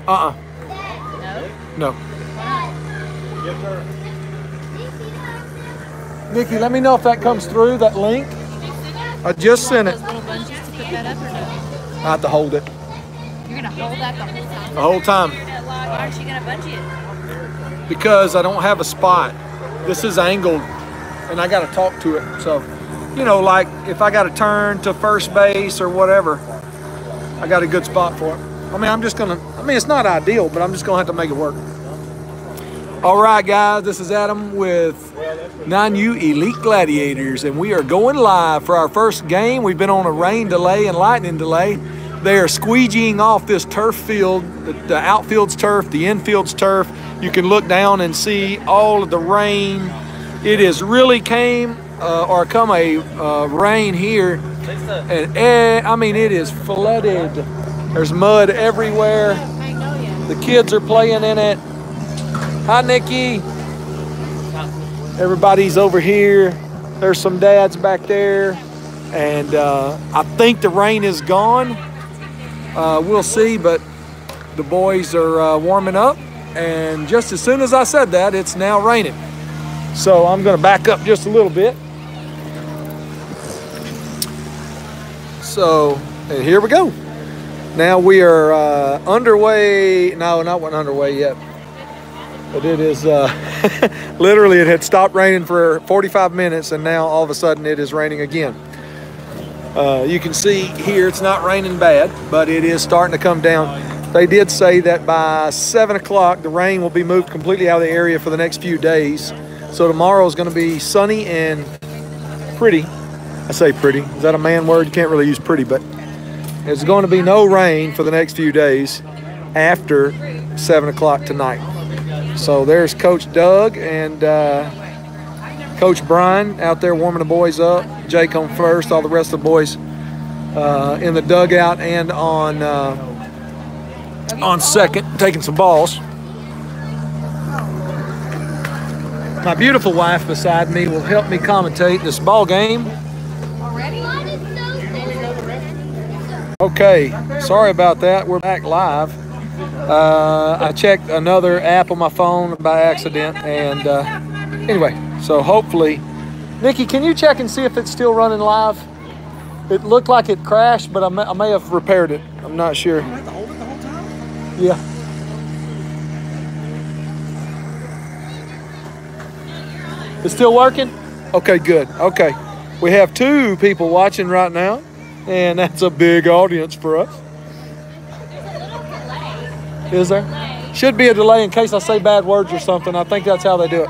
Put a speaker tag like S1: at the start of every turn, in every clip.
S1: Uh-uh.
S2: No?
S1: No.
S3: Yes, sir.
S1: Nikki, let me know if that comes through, that link. I just sent it.
S2: Those little bungees to put that up or no?
S1: I have to hold it
S2: You're going to hold that the whole time?
S1: the whole time
S2: Why aren't you going to bungee it?
S1: because I don't have a spot. This is angled and I got to talk to it. So, you know, like if I got to turn to first base or whatever, I got a good spot for it. I mean, it's not ideal, but I'm just going to have to make it work. All right, guys, this is Adam with 9U Elite Gladiators, and we are going live for our first game. We've been on a rain delay and lightning delay. They are squeegeeing off this turf field, the outfield's turf, the infield's turf. You can look down and see all of the rain. It has really come a rain here, and I mean, it is flooded. There's mud everywhere. The kids are playing in it. Hi, Nikki. Everybody's over here. There's some dads back there. And I think the rain is gone. We'll see, but the boys are warming up. And just as soon as I said that, it's now raining. So I'm going to back up just a little bit. So here we go. Now we are underway. No, not underway yet. But it is literally, it had stopped raining for 45 minutes and now all of a sudden it is raining again. You can see here it's not raining bad, but it is starting to come down. They did say that by 7 o'clock the rain will be moved completely out of the area for the next few days. So tomorrow is going to be sunny and pretty. I say pretty. Is that a man word? You can't really use pretty, but there's going to be no rain for the next few days after 7 o'clock tonight. So there's Coach Doug and Coach Brian out there warming the boys up. Jake on first, all the rest of the boys in the dugout and on second, taking some balls. My beautiful wife beside me will help me commentate this ball game. Okay, sorry about that. We're back live. I checked another app on my phone by accident, and anyway, so hopefully, Nikki, can you check and see if it's still running live? It looked like it crashed, but I may have repaired it. I'm not sure.
S3: You have to hold it the whole time?
S1: Yeah. It's still working? Okay, good. Okay. We have 2 people watching right now, and that's a big audience for us. Is there? Should be a delay in case I say bad words or something. I think that's how they do it.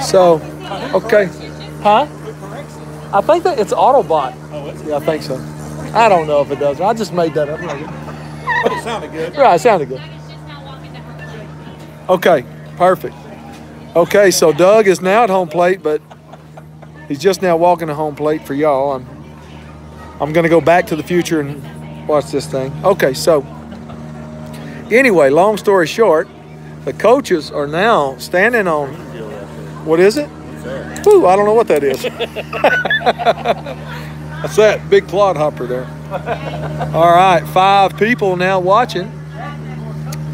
S1: So, okay. Huh? I think that it's Autobot. Yeah, I think so. I don't know if it does. I just made that up.
S3: But it sounded good.
S1: Right, it sounded good. Okay, perfect. Okay, so Doug is now at home plate, but he's just now walking to home plate for y'all. I'm going to go back to the future and watch this thing. Okay, so anyway, long story short, the coaches are now standing on, what is it? Whew, I don't know what that is. That's that big clod hopper there. All right, 5 people now watching.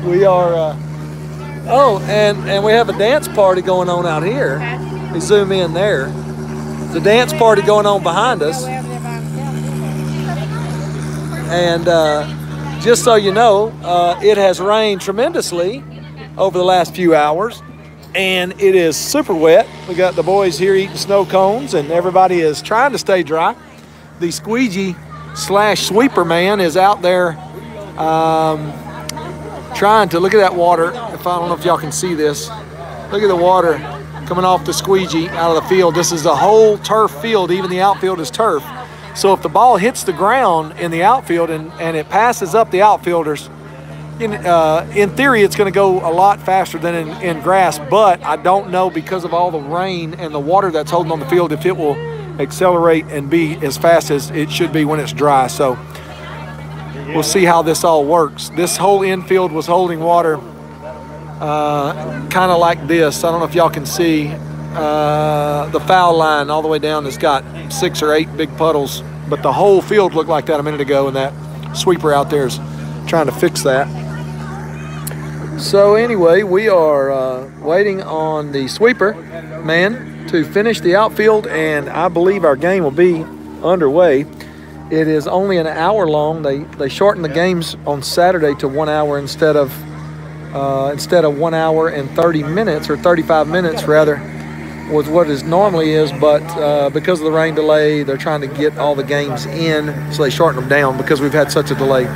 S1: We are, oh, and we have a dance party going on out here. We zoom in there. There's a dance party going on behind us. And just so you know, it has rained tremendously over the last few hours, and it is super wet. We got the boys here eating snow cones, and everybody is trying to stay dry. The squeegee/sweeper man is out there trying to, look at that water. If I don't know if y'all can see this. Look at the water coming off the squeegee out of the field. This is a whole turf field. Even the outfield is turf. So if the ball hits the ground in the outfield and it passes up the outfielders, in theory, it's going to go a lot faster than in grass, but I don't know, because of all the rain and the water that's holding on the field, if it will accelerate and be as fast as it should be when it's dry. So we'll see how this all works. This whole infield was holding water kind of like this. I don't know if y'all can see the foul line all the way down has got 6 or 8 big puddles, but the whole field looked like that a minute ago, and that sweeper out there is trying to fix that. So anyway, we are waiting on the sweeper man to finish the outfield, and I believe our game will be underway. It is only an hour long. They shortened the games on Saturday to 1 hour instead of 1 hour and 30 minutes, or 35 minutes rather, was what it normally is. But because of the rain delay, they're trying to get all the games in, so they shortened them down because we've had such a delay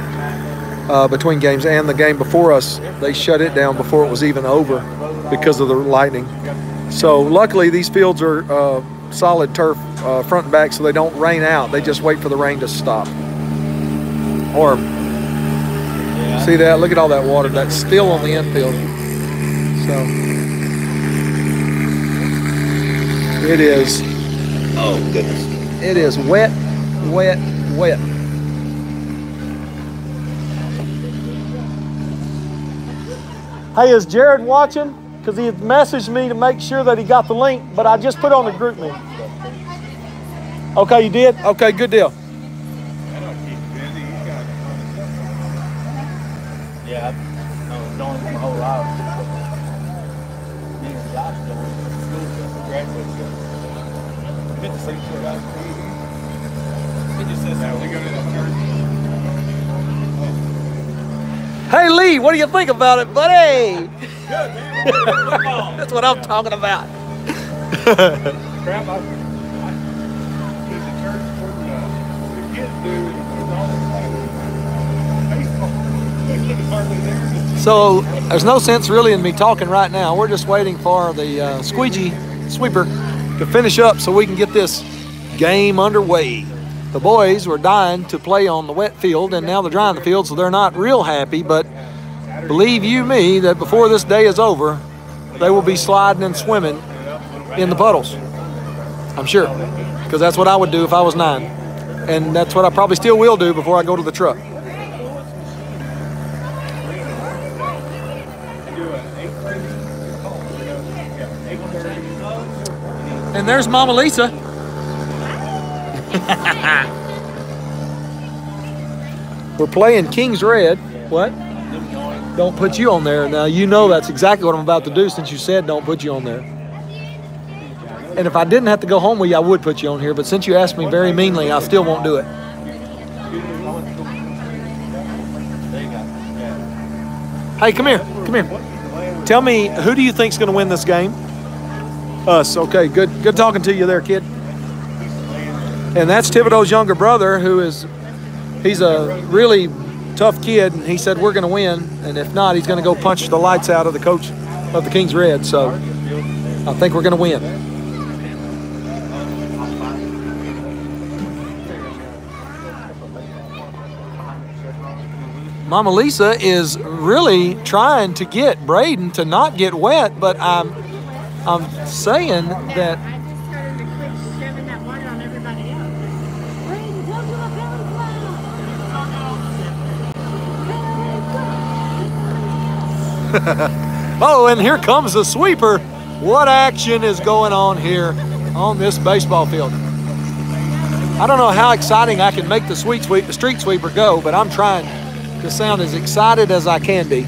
S1: between games. And the game before us, they shut it down before it was even over because of the lightning. So luckily these fields are solid turf front and back, so they don't rain out. They just wait for the rain to stop. Or see that? Look at all that water that's still on the infield. So it is. Oh goodness! It is wet, wet, wet. Hey, is Jared watching? Because he had messaged me to make sure that he got the link, but I just put on the group me. Okay, you did? Okay, good deal.
S3: Yeah, I've known him my whole life. Me and Josh going to school, graduate school. Good to see you guys. He just says that we go to the church.
S1: Hey Lee, what do you think about it, buddy?
S3: Good, man.
S1: That's what I'm talking about.
S3: Crap, I keep the church for the kids do, and it's all baseball. Hardly there.
S1: So there's no sense really in me talking right now. We're just waiting for the sweeper to finish up so we can get this game underway. The boys were dying to play on the wet field, and now they're drying the field, so they're not real happy. But believe you me that before this day is over, they will be sliding and swimming in the puddles. I'm sure, because that's what I would do if I was 9. And that's what I probably still will do before I go to the truck. And there's Mama Lisa. We're playing King's Red. What? Don't put you on there. Now, you know that's exactly what I'm about to do since you said don't put you on there. And if I didn't have to go home with you, I would put you on here. But since you asked me very meanly, I still won't do it. Hey, come here. Come here. Tell me, who do you think's going to win this game? Us. Okay, good talking to you there, kid. And that's Thibodeau's younger brother, he's a really tough kid, and he said we're going to win, and if not, he's going to go punch the lights out of the coach of the King's Red. So I think we're going to win. Mama Lisa is really trying to get Braden to not get wet, but I'm saying that. Oh, and here comes the sweeper. What action is going on here on this baseball field? I don't know how exciting I can make the street sweeper go, but I'm trying to sound as excited as I can be.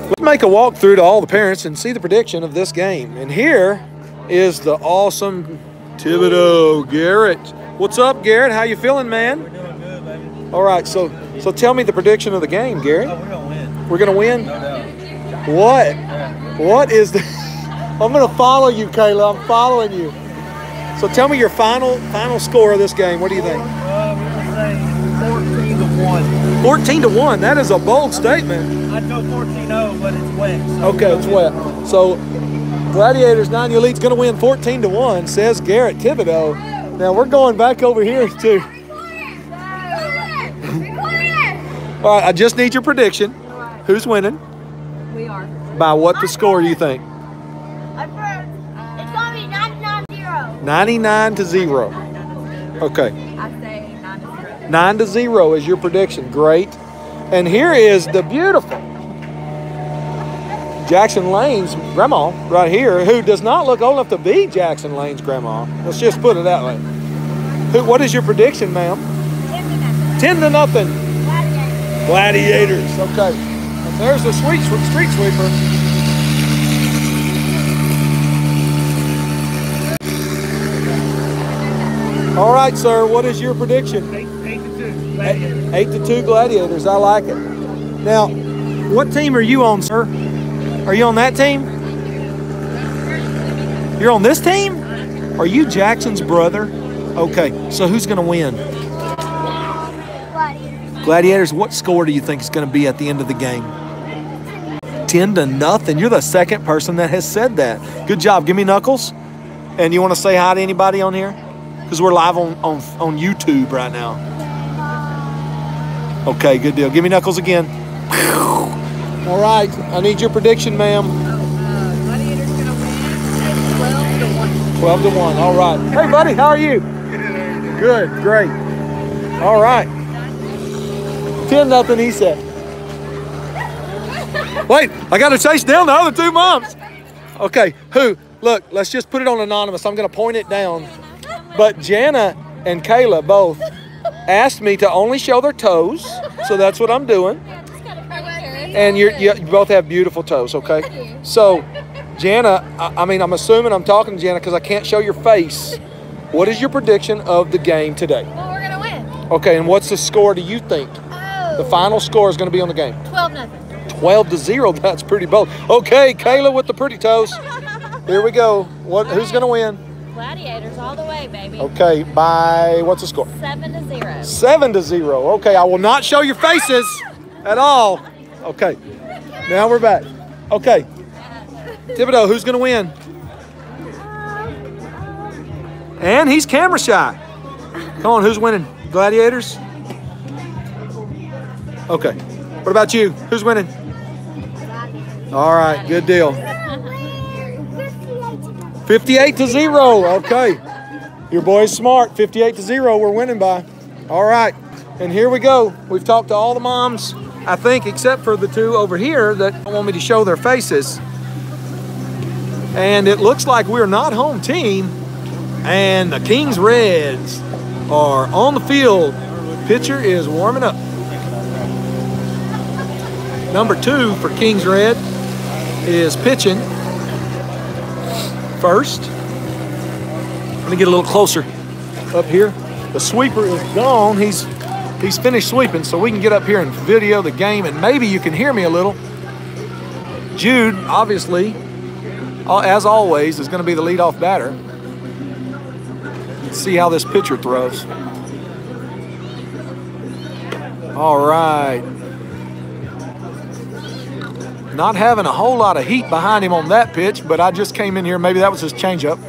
S1: Let's make a walkthrough to all the parents and see the prediction of this game. And here is the awesome Thibodeau, Garrett. What's up, Garrett? How you feeling, man?
S4: We're doing good, baby.
S1: All right, so tell me the prediction of the game, Garrett.
S4: Oh, we're gonna win.
S1: We're gonna win?
S4: No doubt.
S1: What?
S4: Yeah.
S1: What is the? I'm gonna follow you, Kayla. I'm following you. So tell me your final score of this game. What do you think?
S4: We're gonna say 14-1.
S1: 14-1. That is a bold statement.
S4: I'd go 14-0, but it's wet. So
S1: Okay, it's wet. So Gladiators 9 Elite's gonna win 14-1, says Garrett Thibodeau. Now we're going back over here too. All right, I just need your prediction. Who's winning?
S2: We are.
S1: By what the score do you think?
S5: It's gonna be 99-0.
S1: 99-0. Okay.
S2: I say 9-0.
S1: 9-0 is your prediction. Great. And here is the beautiful Jackson Lane's grandma right here, who does not look old enough to be Jackson Lane's grandma. Let's just put it that way. What is your prediction, ma'am? 10-0. Gladiators. Okay. And there's the street sweeper. All right, sir. What is your prediction?
S4: 8-2. Gladiators.
S1: 8-2 Gladiators. I like it. Now, what team are you on, sir? Are you on that team? You're on this team? Are you Jackson's brother? Okay, so who's going to win? Gladiators, what score do you think is going to be at the end of the game? 10-0. You're the second person that has said that. Good job. Give me Knuckles. And you want to say hi to anybody on here? Because we're live on YouTube right now. Okay, good deal. Give me Knuckles again. All right, I need your prediction, ma'am.
S2: Gladiators gonna win
S1: 12-1. All right. Hey, buddy, how are you? Good, great. All right. 10-0, he said. Wait, I got to chase down the other two moms. Okay, who? Look, let's just put it on anonymous. I'm going to point it down. But Jana and Kayla both asked me to only show their toes, so that's what I'm doing. And you both have beautiful toes, okay? So, Jana, I'm assuming I'm talking to Jana because I can't show your face. What is your prediction of the game today?
S5: Well, we're gonna win.
S1: Okay, and what's the score do you think? The final score is going to be on the game.
S5: 12-0.
S1: 12-0. That's pretty bold. Okay, Kayla with the pretty toes. Here we go. Who's going to win?
S2: Gladiators all the way, baby.
S1: Okay, by what's the score?
S2: 7-0.
S1: 7-0. Okay, I will not show your faces at all. Okay, now we're back. Okay, Thibodeau, who's going to win? And he's camera shy. Come on, who's winning? Gladiators? Okay. What about you? Who's winning? All right, good deal. 58-0. Okay. Your boy's smart. 58-0. We're winning by. All right. And here we go. We've talked to all the moms, I think, except for the two over here that don't want me to show their faces. And it looks like we're not home team. And the Kings Reds are on the field. Pitcher is warming up. Number 2 for Kings Red is pitching first. Let me get a little closer up here. The sweeper is gone. He's finished sweeping, so we can get up here and video the game, and maybe you can hear me a little. Jude, obviously, as always, is going to be the leadoff batter. Let's see how this pitcher throws. All right. Not having a whole lot of heat behind him on that pitch, but I just came in here. Maybe that was his changeup.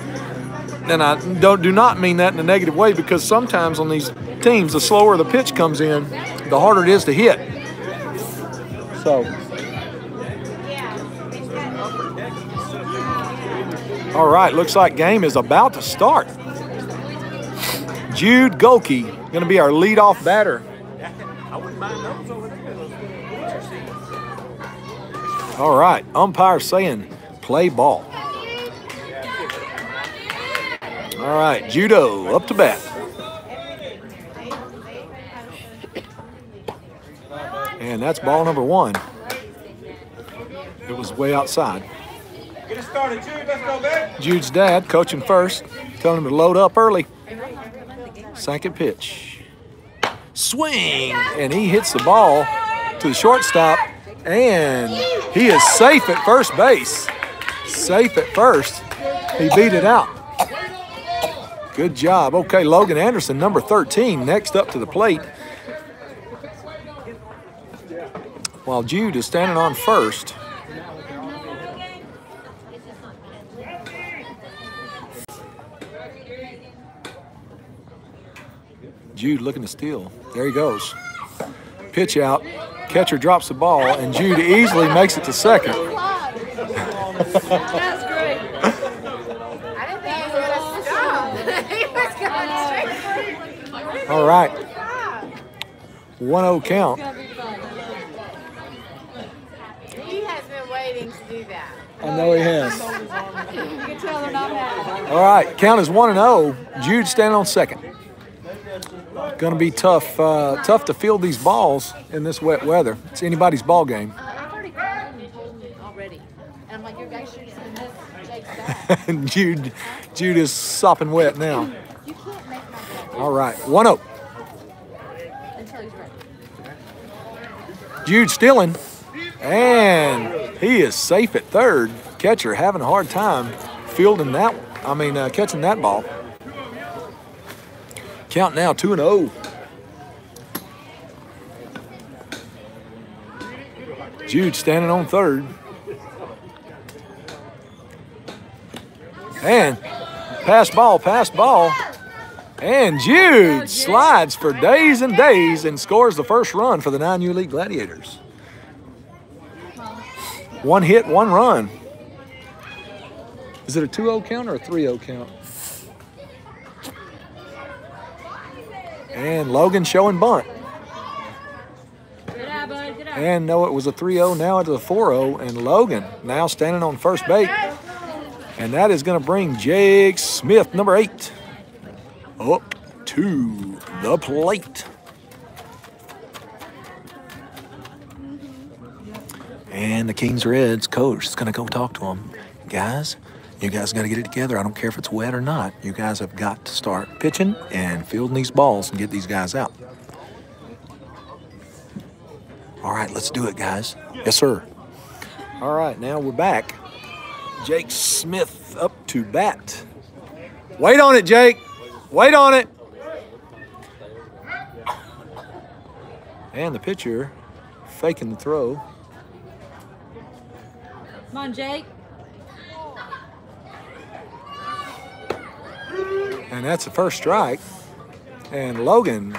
S1: And I do not mean that in a negative way, because sometimes on these teams, the slower the pitch comes in, the harder it is to hit. So. All right, looks like game is about to start. Jude Golke going to be our leadoff batter. All right, umpire saying play ball. All right, Judo up to bat. And that's ball number 1. It was way outside.
S3: Get it started, Jude. Let's go, baby.
S1: Jude's dad coaching first, telling him to load up early. Second pitch. Swing! And he hits the ball to the shortstop. And he is safe at first base. Safe at first. He beat it out. Good job. Okay, Logan Anderson, number 13, next up to the plate. While Jude is standing on first. Jude looking to steal. There he goes. Pitch out. Catcher drops the ball, and Jude easily makes it to second.
S2: That's great.
S5: I didn't think he was gonna stop. He was going straight.
S1: All right. 1-0 count.
S5: He has been waiting to do do that.
S1: I know he has.
S2: You can tell they're not happy.
S1: All right, count is 1-0. Jude standing on second. Going to be tough to field these balls in this wet weather. It's anybody's ball game.
S2: I've already called and told him already. And I'm like, your guy should have seen this. Jake's back.
S1: Jude is sopping wet now.
S2: You can't make my dad
S1: All right, 1-0.
S2: until he's ready.
S1: Jude stealing, and he is safe at third. Catcher having a hard time fielding that. Catching that ball. Count now 2-0. Jude standing on third. And pass ball. And Jude slides for days and days and scores the first run for the 9U League Gladiators. 1 hit, 1 run. Is it a 2-0 count or a 3-0 count? And Logan showing bunt.
S2: Good eye, bud. Good eye.
S1: And no, it was a 3-0. Now it's a 4-0. And Logan now standing on first base. And that is going to bring Jake Smith, number 8, up to the plate. And the Kings Reds coach is going to go talk to him. Guys, you guys got to get it together. I don't care if it's wet or not. You guys have got to start pitching and fielding these balls and get these guys out. All right, let's do it, guys. Yes, sir. All right, now we're back. Jake Smith up to bat. Wait on it, Jake. Wait on it. And the pitcher faking the throw.
S2: Come on, Jake.
S1: And that's the first strike. And Logan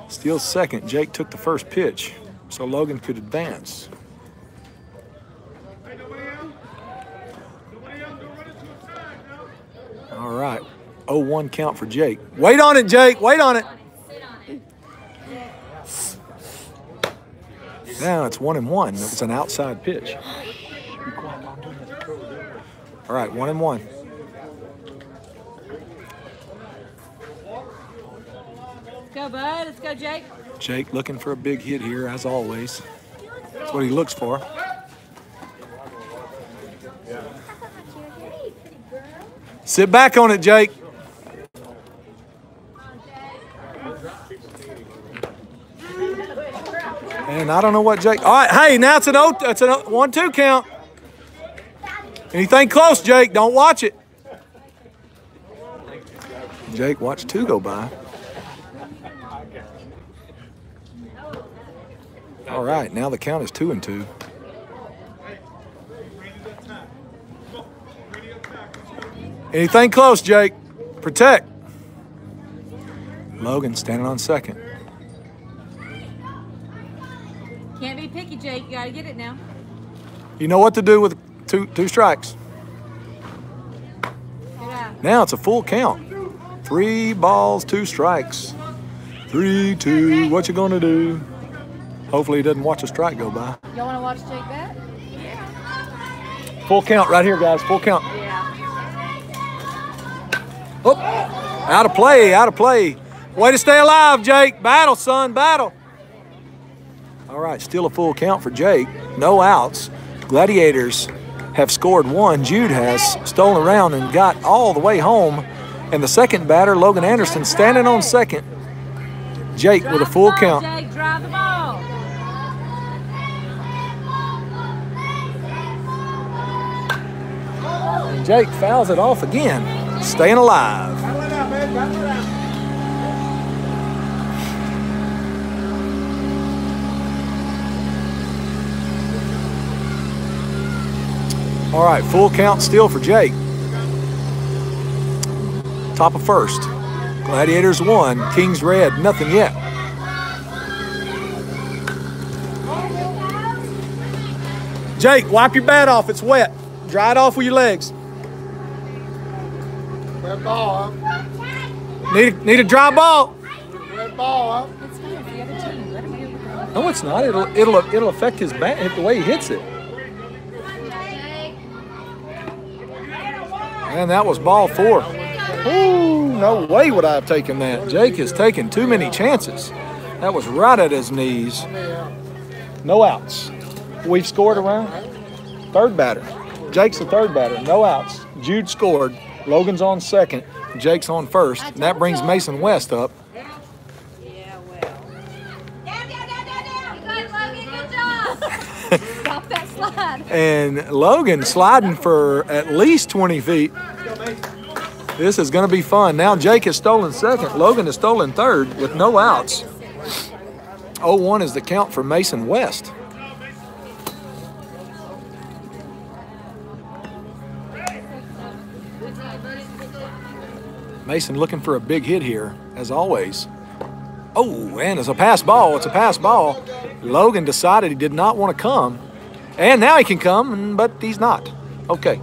S1: steals second. Jake took the first pitch, so Logan could advance. All right, 0-1 count for Jake. Wait on it, Jake. Wait on it. Now it's 1-1. It was an outside pitch. All right, 1-1.
S2: Let's go, bud. Let's go, Jake.
S1: Jake looking for a big hit here, as always. That's what he looks for. Sit back on it, Jake. And I don't know what Jake. All right, hey, now it's a 1-2 count. Anything close, Jake? Don't watch it. Jake watched 2 go by. All right, now the count is 2-2. Anything close, Jake? Protect. Logan standing on second.
S2: Can't be picky, Jake. You got to get it now.
S1: You know what to do with two strikes.
S2: Good eye.
S1: Now it's a full count. 3 balls, 2 strikes. 3-2. What you gonna do? Hopefully he doesn't watch a strike go by.
S2: Y'all want to watch Jake bat?
S1: Full count right here, guys. Full count.
S2: Yeah.
S1: Oh, out of play, out of play. Way to stay alive, Jake. Battle, son, battle. All right, still a full count for Jake. No outs. Gladiators have scored 1. Jude has stolen around and got all the way home. And the second batter, Logan Anderson, standing on second. Jake with a full count.
S2: Jake, drive the ball.
S1: And Jake fouls it off again, staying alive. All right, full count still for Jake. Top of first. Gladiators 1, Kings Red, nothing yet. Jake, wipe your bat off, it's wet. Dry it off with your legs.
S3: Red ball, huh?
S1: Need a dry ball.
S3: Red ball, huh?
S2: It's fine. It's the other team. Let him do it.
S1: No, it's not. It'll affect his bat the way he hits it. And that was ball 4. Ooh, no way would I have taken that. Jake has taken too many chances. That was right at his knees. No outs. We've scored around. Third batter. Jake's the third batter. No outs. Jude scored. Logan's on second. Jake's on first. And that brings Mason West up.
S2: Yeah, well. Stop that slide.
S1: And Logan sliding for at least 20 feet. This is going to be fun. Now Jake has stolen second. Logan has stolen third with no outs. 0-1 is the count for Mason West. Mason looking for a big hit here, as always. Oh, and it's a pass ball. It's a pass ball. Logan decided he did not want to come. And now he can come, but he's not. Okay.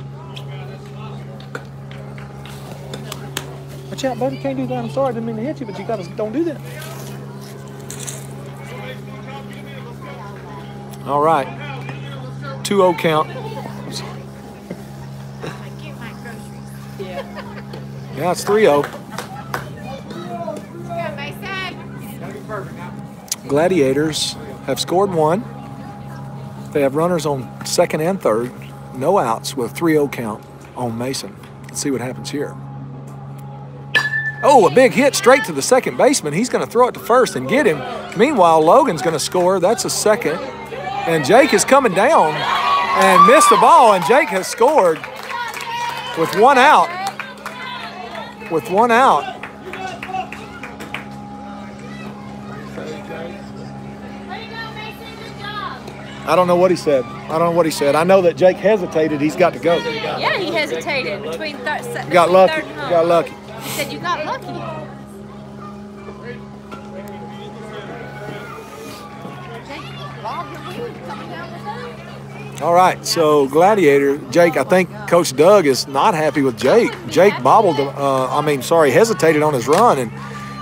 S1: Watch out, buddy. You can't do that. I'm sorry. I didn't mean to hit you, but you gotta don't do that. All right. 2-0 count. Yeah, it's 3-0. Gladiators have scored 1. They have runners on second and third. No outs with 3-0 count on Mason. Let's see what happens here. Oh, a big hit straight to the second baseman. He's going to throw it to first and get him. Meanwhile, Logan's going to score. That's a second. And Jake is coming down and missed the ball, and Jake has scored with 1 out. With 1 out. I don't know what he said. I know that Jake hesitated. He's got to go.
S2: Yeah, he hesitated between
S1: got lucky. Got lucky.
S2: He said you got lucky.
S1: All right, so Gladiator, Jake, I think Coach Doug is not happy with Jake. Jake hesitated on his run, and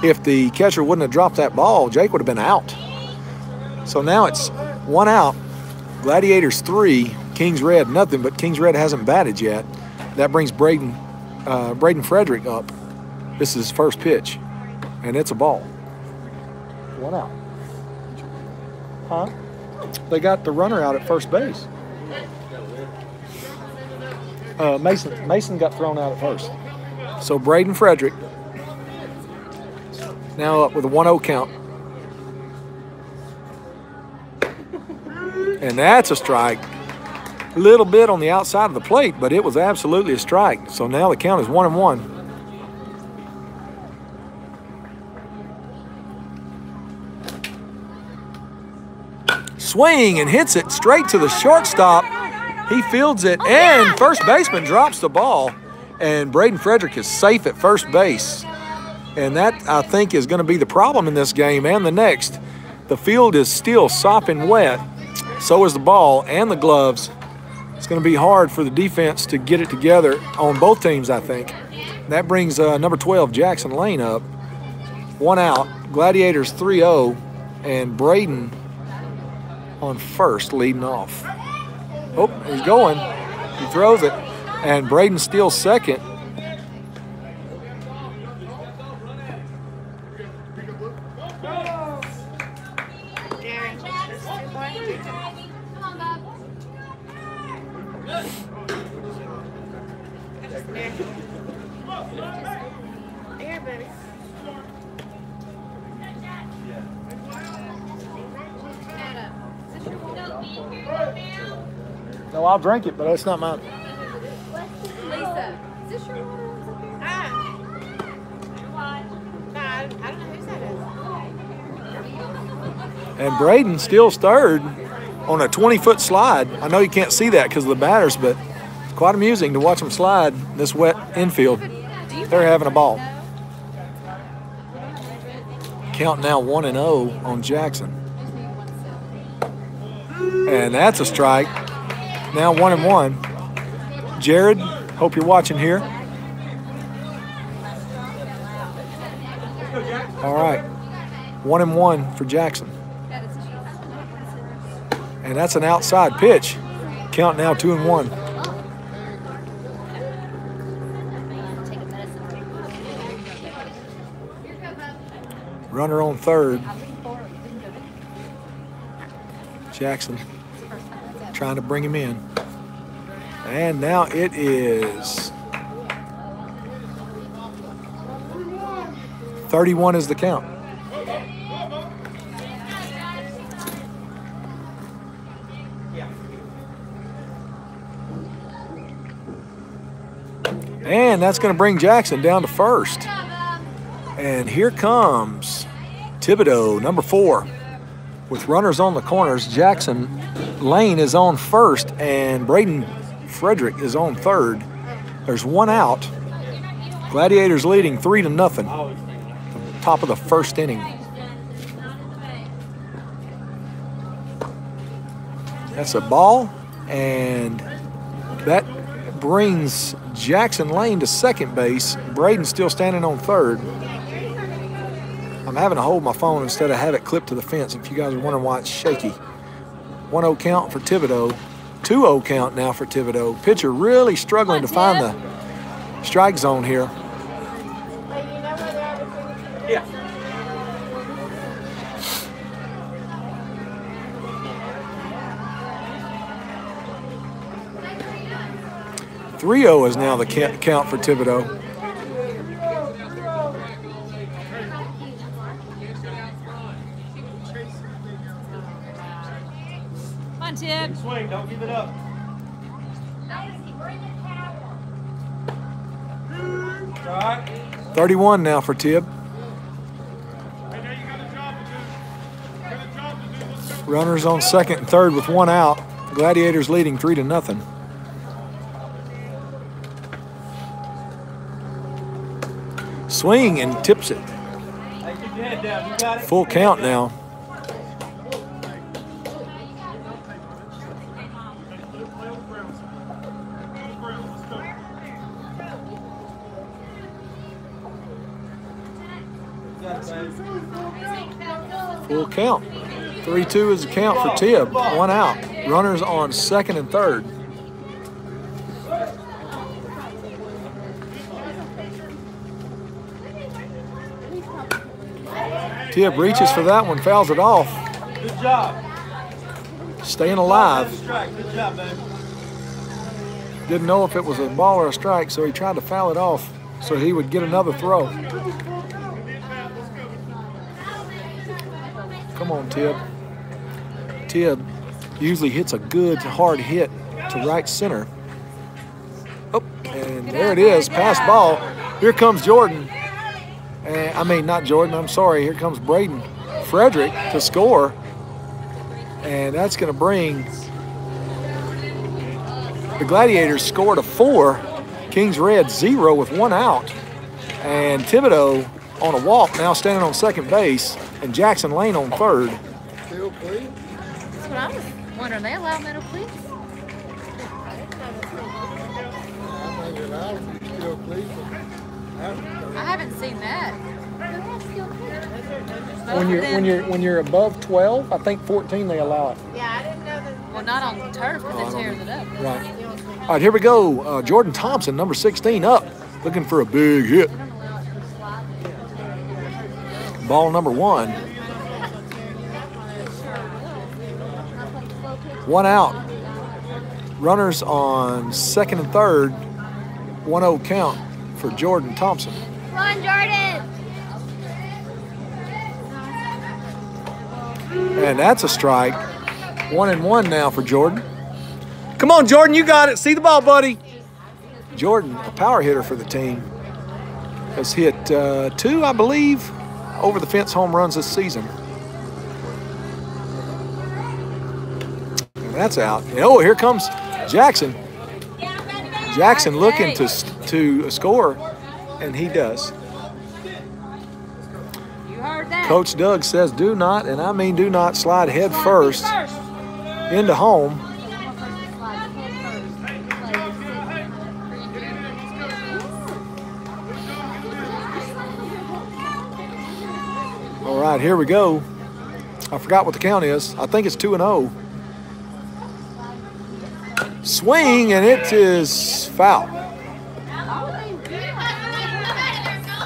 S1: if the catcher wouldn't have dropped that ball, Jake would have been out. So now it's 1 out. Gladiators 3, Kings Red nothing, but Kings Red hasn't batted yet. That brings Braden Frederick up. This is his first pitch, and it's a ball. 1 out. Huh? They got the runner out at first base. Mason got thrown out at first. So Braden Frederick now up with a 1-0 count. And that's a strike. A little bit on the outside of the plate, but it was absolutely a strike. So now the count is 1-1. Swing and hits it straight to the shortstop. He fields it, and first baseman drops the ball. And Braden Frederick is safe at first base. And that, I think, is going to be the problem in this game and the next. The field is still sopping wet. So is the ball and the gloves. It's going to be hard for the defense to get it together on both teams, I think. That brings number 12, Jackson Lane, up. 1 out. Gladiators 3-0, and Braden on first, leading off. Oh, he's going. He throws it, and Braden steals second. No, I'll drink it, but it's not mine.
S2: Lisa, is this your water?
S5: No, I don't know whose that is.
S1: And Braden steals third on a 20-foot slide. I know you can't see that because of the batters, but it's quite amusing to watch them slide in this wet infield. They're having a ball. Count now 1-0 on Jackson. And that's a strike. Now 1-1. Jared, hope you're watching here. All right. 1-1 for Jackson. And that's an outside pitch. Count now 2-1. Runner on third. Jackson trying to bring him in. And now it is 31 is the count. And that's going to bring Jackson down to first. And here comes Thibodeau, number 4. With runners on the corners, Jackson Lane is on first and Braden Frederick is on third. There's one out. Gladiators leading 3-0. Top of the first inning. That's a ball, and that brings Jackson Lane to second base. Braden still standing on third. I'm having to hold my phone instead of have it clipped to the fence if you guys are wondering why it's shaky. 1-0 count for Thibodeau. 2-0 count now for Thibodeau. Pitcher really struggling to find the strike zone here.
S3: Yeah.
S1: 3-0 is now the count for Thibodeau.
S2: Come on, Tib.
S3: Swing, don't give it up. All right.
S1: 31 now for Tib. Runners on second and third with one out. Gladiators leading 3-0. Swing and tips it.
S3: Hey, keep your head down. You got it.
S1: Full count now. Full count. 3-2 is the count for Tib. One out. Runners on second and third. Tib reaches for that one, fouls it off.
S3: Good job.
S1: Staying alive.
S3: Good job, baby.
S1: Didn't know if it was a ball or a strike, so he tried to foul it off so he would get another throw. Come on, Tib. Tib usually hits a good hard hit to right center. Oh, and there it is, pass ball. Here comes Jordan. I mean, not Jordan, I'm sorry. Here comes Braden Frederick to score. And that's going to bring the Gladiators scored a 4. Kings Red 0 with one out. And Thibodeau on a walk, now standing on second base. And Jackson Lane on third.
S2: That's what I was wondering. They allow metal cleats? I haven't seen that.
S1: When you're above 12, I think 14 they allow it.
S5: Yeah, I didn't know that.
S2: Well, not on turf because it tears it up.
S1: Right. All right, here we go. Jordan Thompson, number 16, up, looking for a big hit. Ball number 1. One out. Runners on second and third. 1-0 count for Jordan Thompson.
S5: Come on, Jordan.
S1: And that's a strike. 1-1 now for Jordan. Come on, Jordan, you got it. See the ball, buddy. Jordan, a power hitter for the team, has hit 2, I believe, over the fence home runs this season. And that's out. Oh, here comes Jackson. Jackson looking to score, and he does.
S2: You heard that.
S1: Coach Doug says do not, and I mean do not, slide head first into home. All right, here we go. I forgot what the count is. I think it's 2-0. Swing, and it is foul.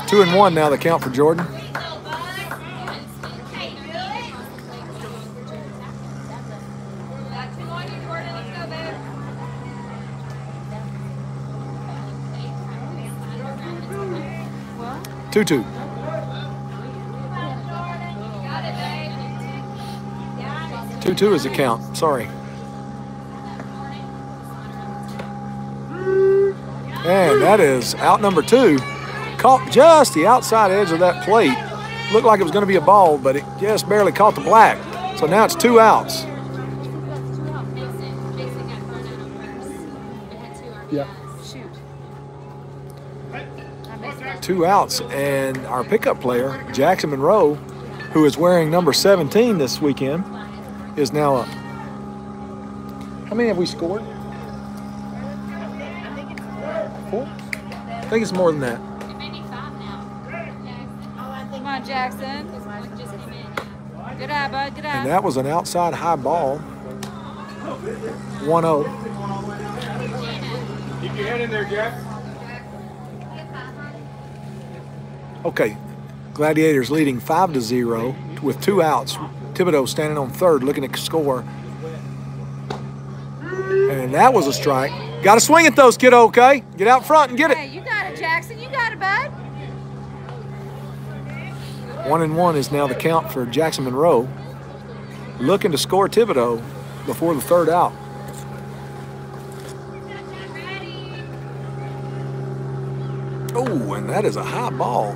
S1: 2-1 now, the count for Jordan. 2-2. 2-2 is the count. Sorry. And that is out number 2. Caught just the outside edge of that plate. Looked like it was going to be a ball, but it just barely caught the black. So now it's 2 outs. Yeah.
S2: Shoot.
S1: 2 outs, and our pickup player, Jackson Monroe, who is wearing number 17 this weekend, is now up. How many have we scored? 4? I think it's more than that.
S2: Come on, Jackson. Good eye, bud. Good eye.
S1: And that was an outside high ball. 1-0.
S3: Keep your head in there, Jack.
S1: Okay, Gladiators leading 5-0 with 2 outs. Thibodeau standing on third, looking to score. And that was a strike. Got to swing it, though, kiddo, okay? Get out front and get it.
S2: Hey, you got it, Jackson. You got it, bud.
S1: 1-1 is now the count for Jackson Monroe. Looking to score Thibodeau before the 3rd out. Oh, and that is a high ball.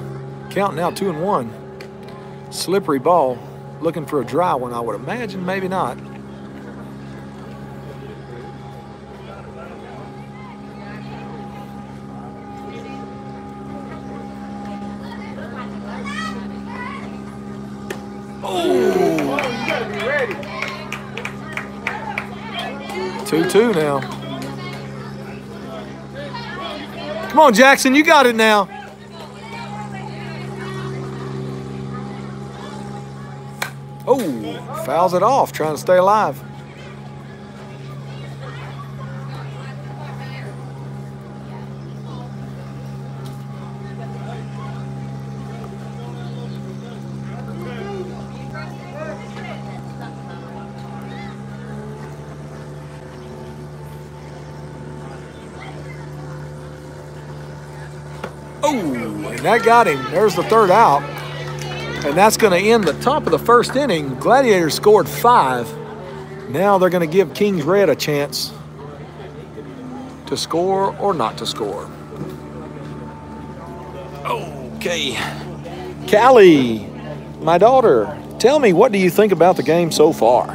S1: Count now 2-1. Slippery ball. Looking for a dry one, I would imagine. Maybe not.
S3: Oh, you gotta be ready.
S1: 2-2 now. Come on, Jackson, you got it now. Oh, fouls it off, trying to stay alive. Oh, and that got him. There's the 3rd out. And that's going to end the top of the 1st inning. Gladiators scored 5. Now they're going to give Kings Red a chance to score or not to score. Okay. Callie, my daughter, tell me, what do you think about the game so far?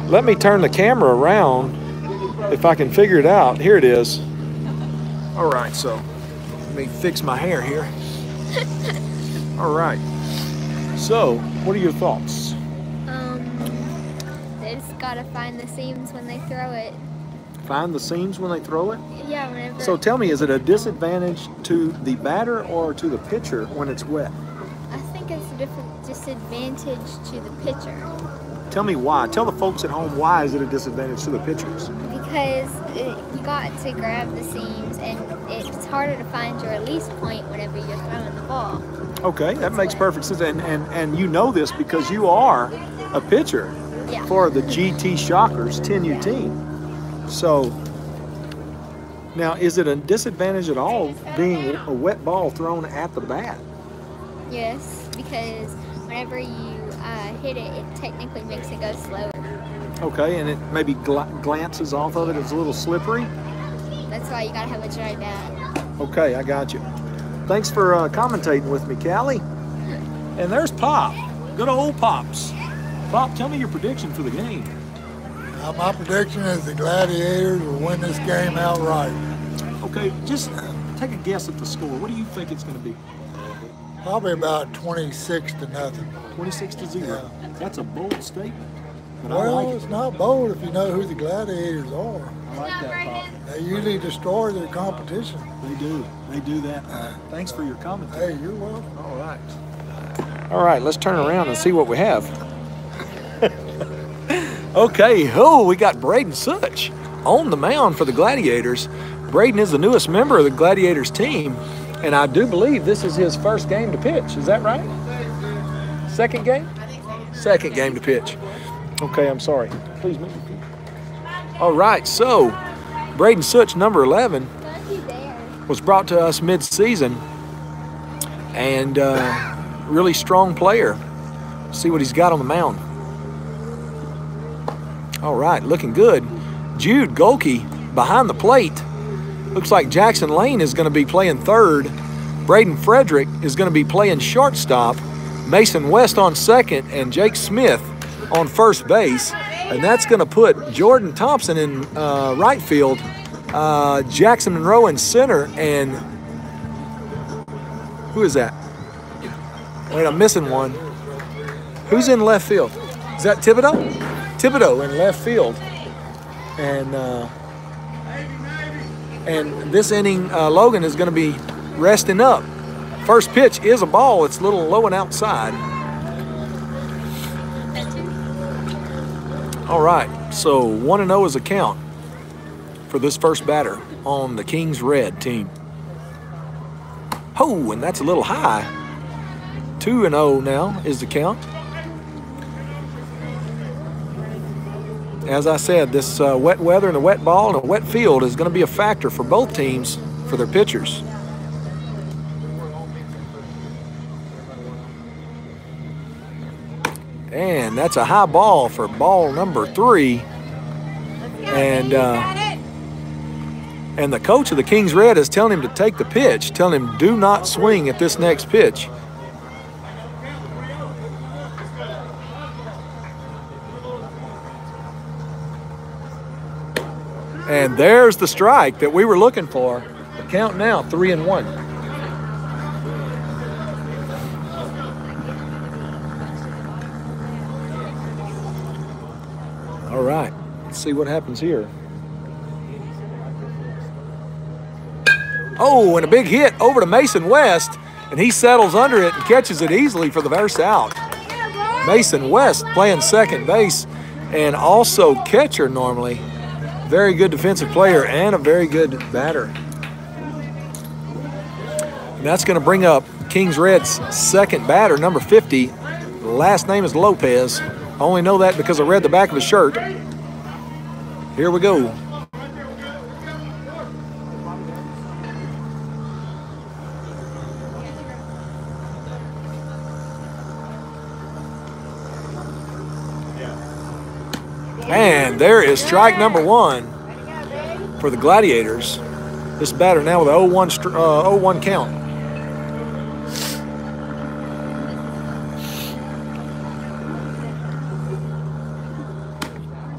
S1: Let me turn the camera around if I can figure it out. Here it is. All right, so let me fix my hair here. All right. So, what are your thoughts?
S5: They just gotta find the seams when they throw it.
S1: Find the seams when they throw it?
S5: Yeah, whenever.
S1: So tell me, is it a disadvantage to the batter or to the pitcher when it's wet?
S5: I think it's a different disadvantage to the pitcher.
S1: Tell me why. Tell the folks at home, why is it a disadvantage to the pitchers?
S5: Because you got to grab the seams, and it's harder to find your release point whenever you're throwing the ball.
S1: Okay, that makes perfect sense. And you know this because you are a pitcher for the GT Shockers 10U team. So, now is it a disadvantage at all being a wet ball thrown at the bat?
S5: Yes, because whenever you hit it, it technically makes it go slower.
S1: Okay, and it maybe glances off of it. It's a little slippery.
S5: That's why you gotta have a dry bat.
S1: Okay, I got you. Thanks for commentating with me, Callie. And there's Pop. Good old Pops. Pop, tell me your prediction for the game.
S6: My prediction is the Gladiators will win this game outright.
S1: Okay, just take a guess at the score. What do you think it's going to be?
S6: Probably about 26-0.
S1: 26-0.
S6: Yeah.
S1: That's a bold statement. But I
S6: Well,
S1: like it.
S6: it's not bold if you know who the Gladiators are.
S1: I like that, Pop.
S6: They usually destroy their competition.
S1: They do. They do that. Thanks for your commentary.
S6: Hey, you're welcome.
S1: All right. All right, let's turn around and see what we have. Okay, we got Braden Such on the mound for the Gladiators. Braden is the newest member of the Gladiators team, and I do believe this is his first game to pitch. Is that right? Second game? Second game to pitch. Okay, I'm sorry. Please move your feet. All right, so Braden Such, number 11. was brought to us mid-season, and really strong player. See what he's got on the mound. All right, looking good. Jude Golke behind the plate. Looks like Jackson Lane is going to be playing third. Braden Frederick is going to be playing shortstop. Mason West on second, and Jake Smith on first base. And that's going to put Jordan Thompson in right field, Jackson Monroe in center, and who is that? Wait, I'm missing one. Who's in left field? Is that Thibodeau? Thibodeau in left field. And this inning, Logan is going to be resting up. First pitch is a ball. It's a little low and outside. All right, so 1-0 is a count for this first batter on the Kings Red team. Oh, and that's a little high. 2-0 now is the count. As I said, this wet weather and a wet ball and a wet field is going to be a factor for both teams for their pitchers. And that's a high ball for ball number 3. And the coach of the Kings Red is telling him to take the pitch, telling him do not swing at this next pitch. And there's the strike that we were looking for. The count now 3-1. All right, let's see what happens here. Oh, and a big hit over to Mason West, and he settles under it and catches it easily for the first out. Mason West playing second base and also catcher normally. Very good defensive player and a very good batter. And that's going to bring up Kings Red's second batter, number 50. Last name is Lopez. I only know that because I read the back of his shirt. Here we go. And there is strike number 1 for the Gladiators. This batter now with an 0-1 count.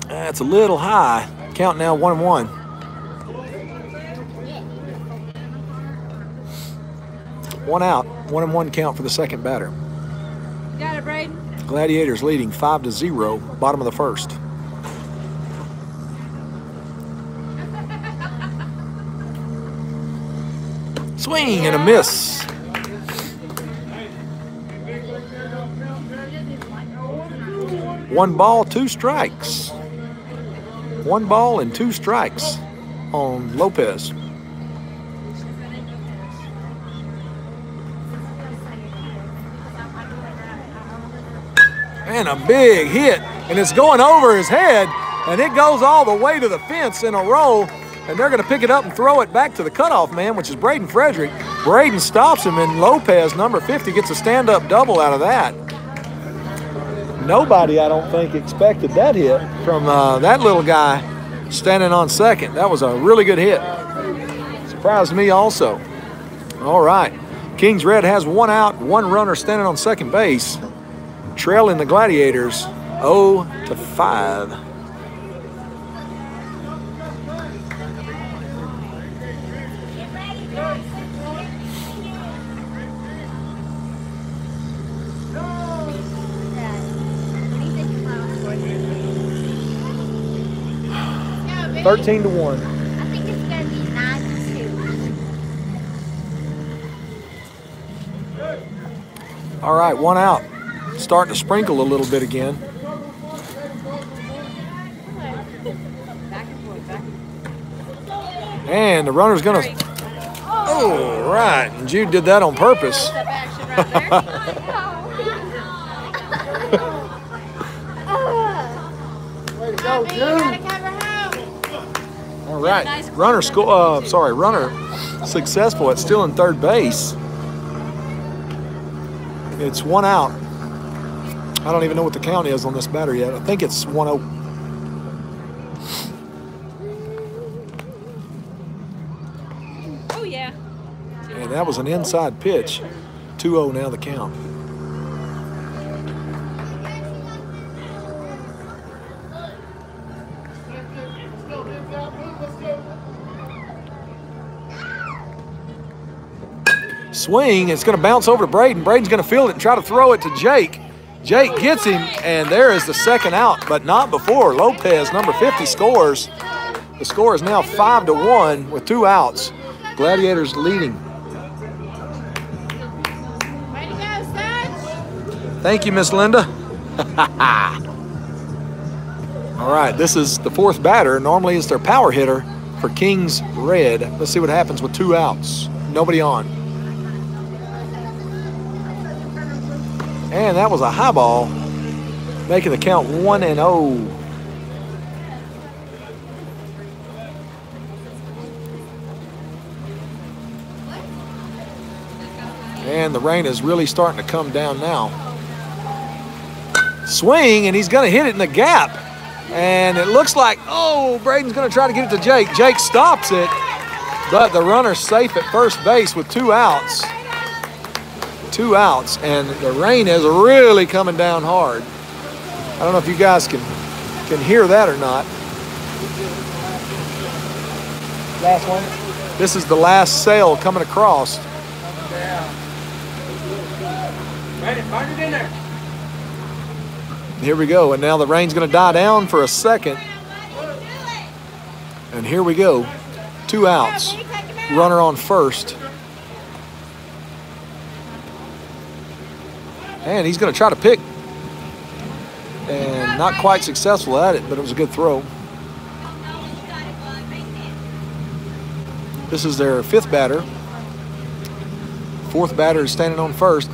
S1: That's a little high. Count now 1-1. One out. 1-1 count for the second batter.
S2: Got it, Braden.
S1: Gladiators leading 5-0, bottom of the first. Swing and a miss. One ball, 2 strikes. 1 ball and 2 strikes on Lopez. And a big hit, and it's going over his head, and it goes all the way to the fence in a row, and they're going to pick it up and throw it back to the cutoff man, which is Braden Frederick. Braden stops him, and Lopez, number 50, gets a stand-up double out of that. Nobody, I don't think, expected that hit from that little guy standing on second. That was a really good hit. Surprised me also. All right. Kings Red has 1 out, 1 runner standing on second base, trailing the Gladiators 0-5.
S5: Yeah,
S1: 13-1.
S5: I think it's gonna be 9-2.
S1: All right, 1 out. Starting to sprinkle a little bit again. And the runner's gonna. Oh, right. And Jude did that on purpose.
S6: Way to go, Jude.
S1: All All right, runner successful at stealing third base. It's 1 out. I don't even know what the count is on this batter yet. I think it's 1-0.
S2: Oh, yeah.
S1: And that was an inside pitch. 2-0 now the count. Swing, it's going to bounce over to Braden. Braden's going to field it and try to throw it to Jake. Jake gets him, and there is the second out, but not before Lopez, number 50, scores. The score is now 5-1 with 2 outs. Gladiators leading.
S2: Way to go, Sutch.
S1: Thank you, Miss Linda. All right, this is the 4th batter. Normally it's their power hitter for Kings Red. Let's see what happens with 2 outs. Nobody on. And that was a high ball, making the count 1-0. And the rain is really starting to come down now. Swing, and he's going to hit it in the gap. And it looks like, oh, Braden's going to try to get it to Jake. Jake stops it, but the runner's safe at first base with 2 outs. 2 outs, and the rain is really coming down hard. I don't know if you guys can hear that or not. Last one. This is the last sail coming across. Here we go, and now the rain's going to die down for a second. And here we go. 2 outs. Runner on first. And he's going to try to pick. And not quite successful at it, but it was a good throw. This is their 5th batter. 4th batter is standing on first.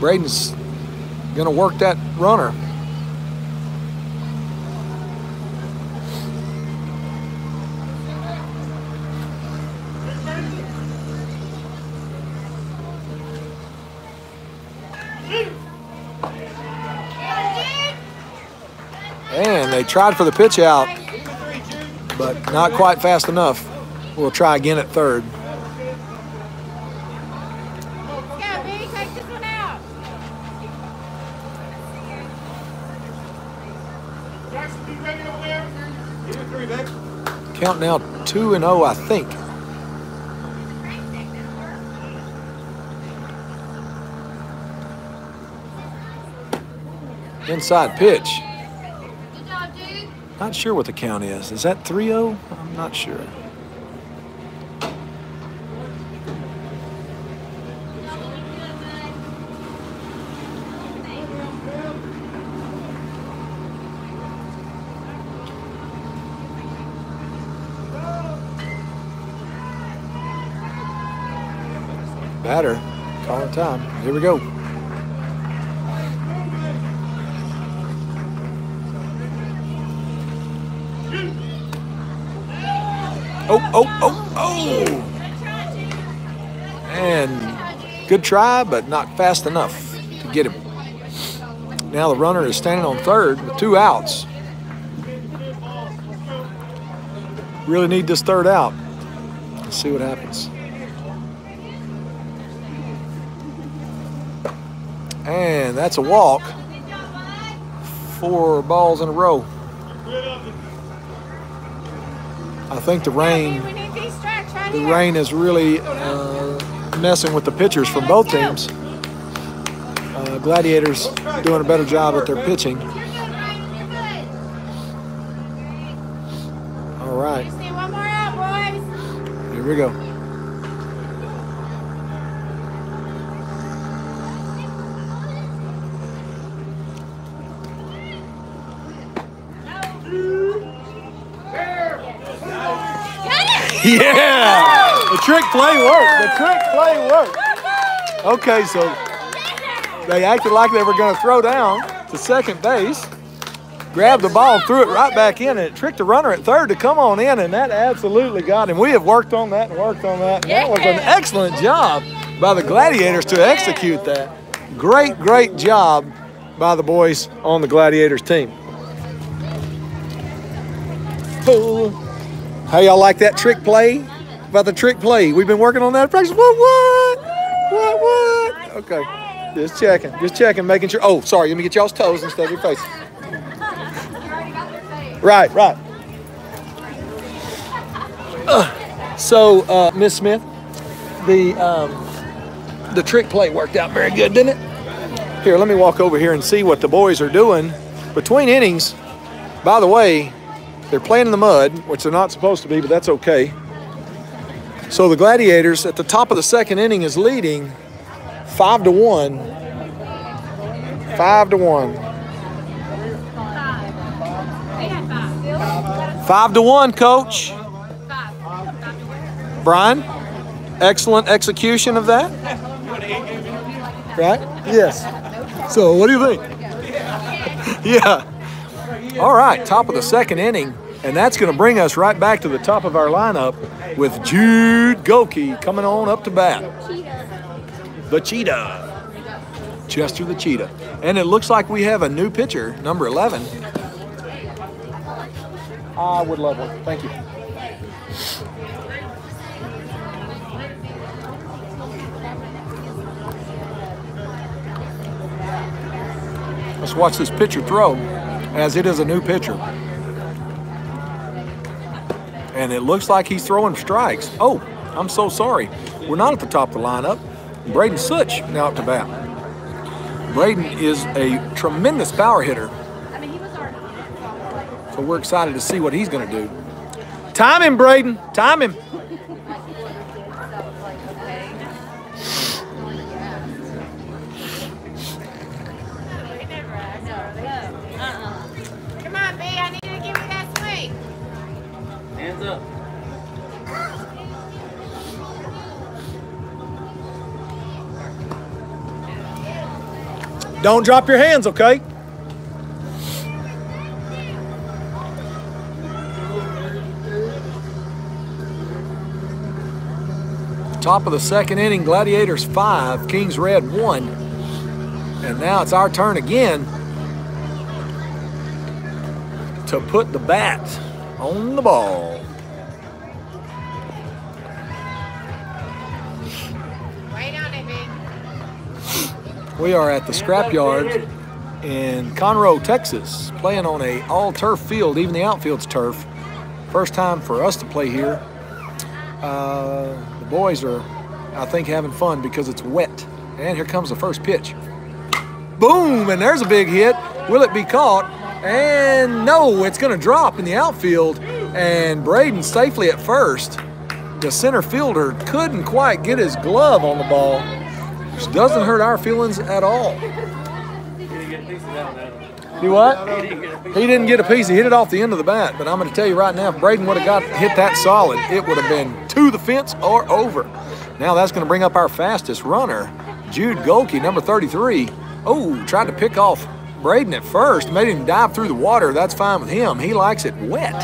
S1: Braden's going to work that runner. And they tried for the pitch out, but not quite fast enough. We'll try again at 3rd.
S2: Yeah, B, take this one out.
S1: Count now 2-0, I think. Inside pitch. Not sure what the count is. Is that 3-0? I'm not sure. Batter, calling time. Here we go. Oh. And good try, but not fast enough to get him. Now the runner is standing on 3rd with 2 outs. Really need this 3rd out. Let's see what happens. And that's a walk. 4 balls in a row. I think the rain is really messing with the pitchers from both teams. Gladiators doing a better job at their pitching. All right.
S2: One more out, boys.
S1: Here we go. Yeah! The trick play worked. The trick play worked. Okay, so they acted like they were going to throw down to second base. grabbed the ball and threw it right back in, and it tricked the runner at third to come on in, and that absolutely got him. We have worked on that and worked on that. And that was an excellent job by the Gladiators to execute that. Great, great job by the boys on the Gladiators team. How y'all like that trick play? About the trick play. We've been working on that at practice. What? Okay. Just checking, making sure. Oh, sorry, let me get y'all's toes instead of your face. Right. So, Miss Smith, the trick play worked out very good, didn't it? Here, let me walk over here and see what the boys are doing between innings. By the way, they're playing in the mud, which they're not supposed to be, but that's okay. So the Gladiators at the top of the second inning is leading 5-1. 5-1. 5-1, Coach. Brian, excellent execution of that. Right? Yes. So what do you think? Yeah. All right, top of the second inning, and that's going to bring us right back to the top of our lineup with Jude Goki coming on up to bat. The Cheetah. Chester the Cheetah. And it looks like we have a new pitcher, number 11. I would love one. Thank you. Let's watch this pitcher throw, as it is a new pitcher. And it looks like he's throwing strikes. Oh, I'm so sorry. We're not at the top of the lineup. Braden Such now up to bat. Braden is a tremendous power hitter. So we're excited to see what he's going to do. Time him, Braden. Time him.
S2: Come on, B, I need you to give me that swing.
S3: Hands up.
S1: Don't drop your hands, okay? Top of the second inning, Gladiators 5, Kings Red 1. And now it's our turn again to put the bat on the ball.
S2: Wait on it, B.
S1: We are at the scrapyard in Conroe, Texas, playing on a all-turf field. Even the outfield's turf. First time for us to play here. The boys are, I think, having fun because it's wet. And here comes the first pitch. Boom, and there's a big hit. Will it be caught? And no, it's going to drop in the outfield. And Braden safely at first. The center fielder couldn't quite get his glove on the ball, which doesn't hurt our feelings at all. You what? He didn't get a piece. He hit it off the end of the bat. But I'm going to tell you right now, if Braden would have hit that solid, it would have been to the fence or over. Now that's going to bring up our fastest runner, Jude Golke, number 33. Oh, tried to pick off Braden at first, made him dive through the water. That's fine with him. He likes it wet.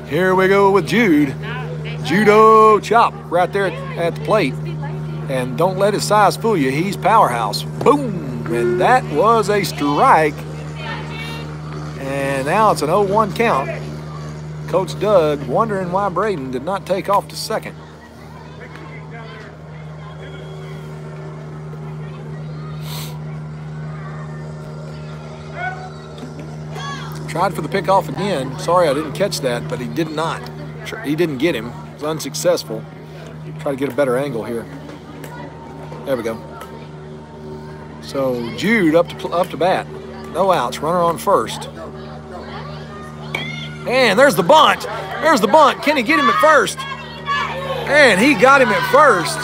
S1: Here we go with Jude. Judo chop right there at the plate. And don't let his size fool you. He's powerhouse. Boom. And that was a strike. And now it's an 0-1 count. Coach Doug wondering why Braden did not take off to second. Tried for the pickoff again. Sorry I didn't catch that, but he did not. He didn't get him. It was unsuccessful. Try to get a better angle here. There we go. So Jude up to bat. No outs. Runner on first. And there's the bunt. There's the bunt. Can he get him at first? And he got him at first.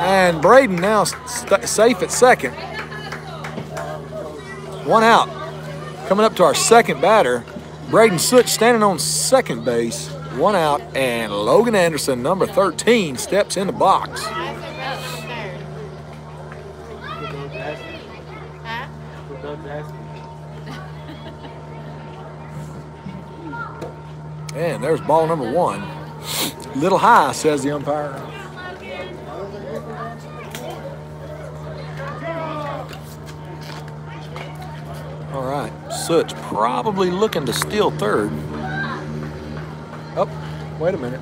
S1: And Braden now safe at second. One out. Coming up to our second batter. Braden Such standing on second base. One out. And Logan Anderson, number 13, steps in the box. And there's ball number 1. Little high, says the umpire. All right, Soot's probably looking to steal third. Oh, wait a minute.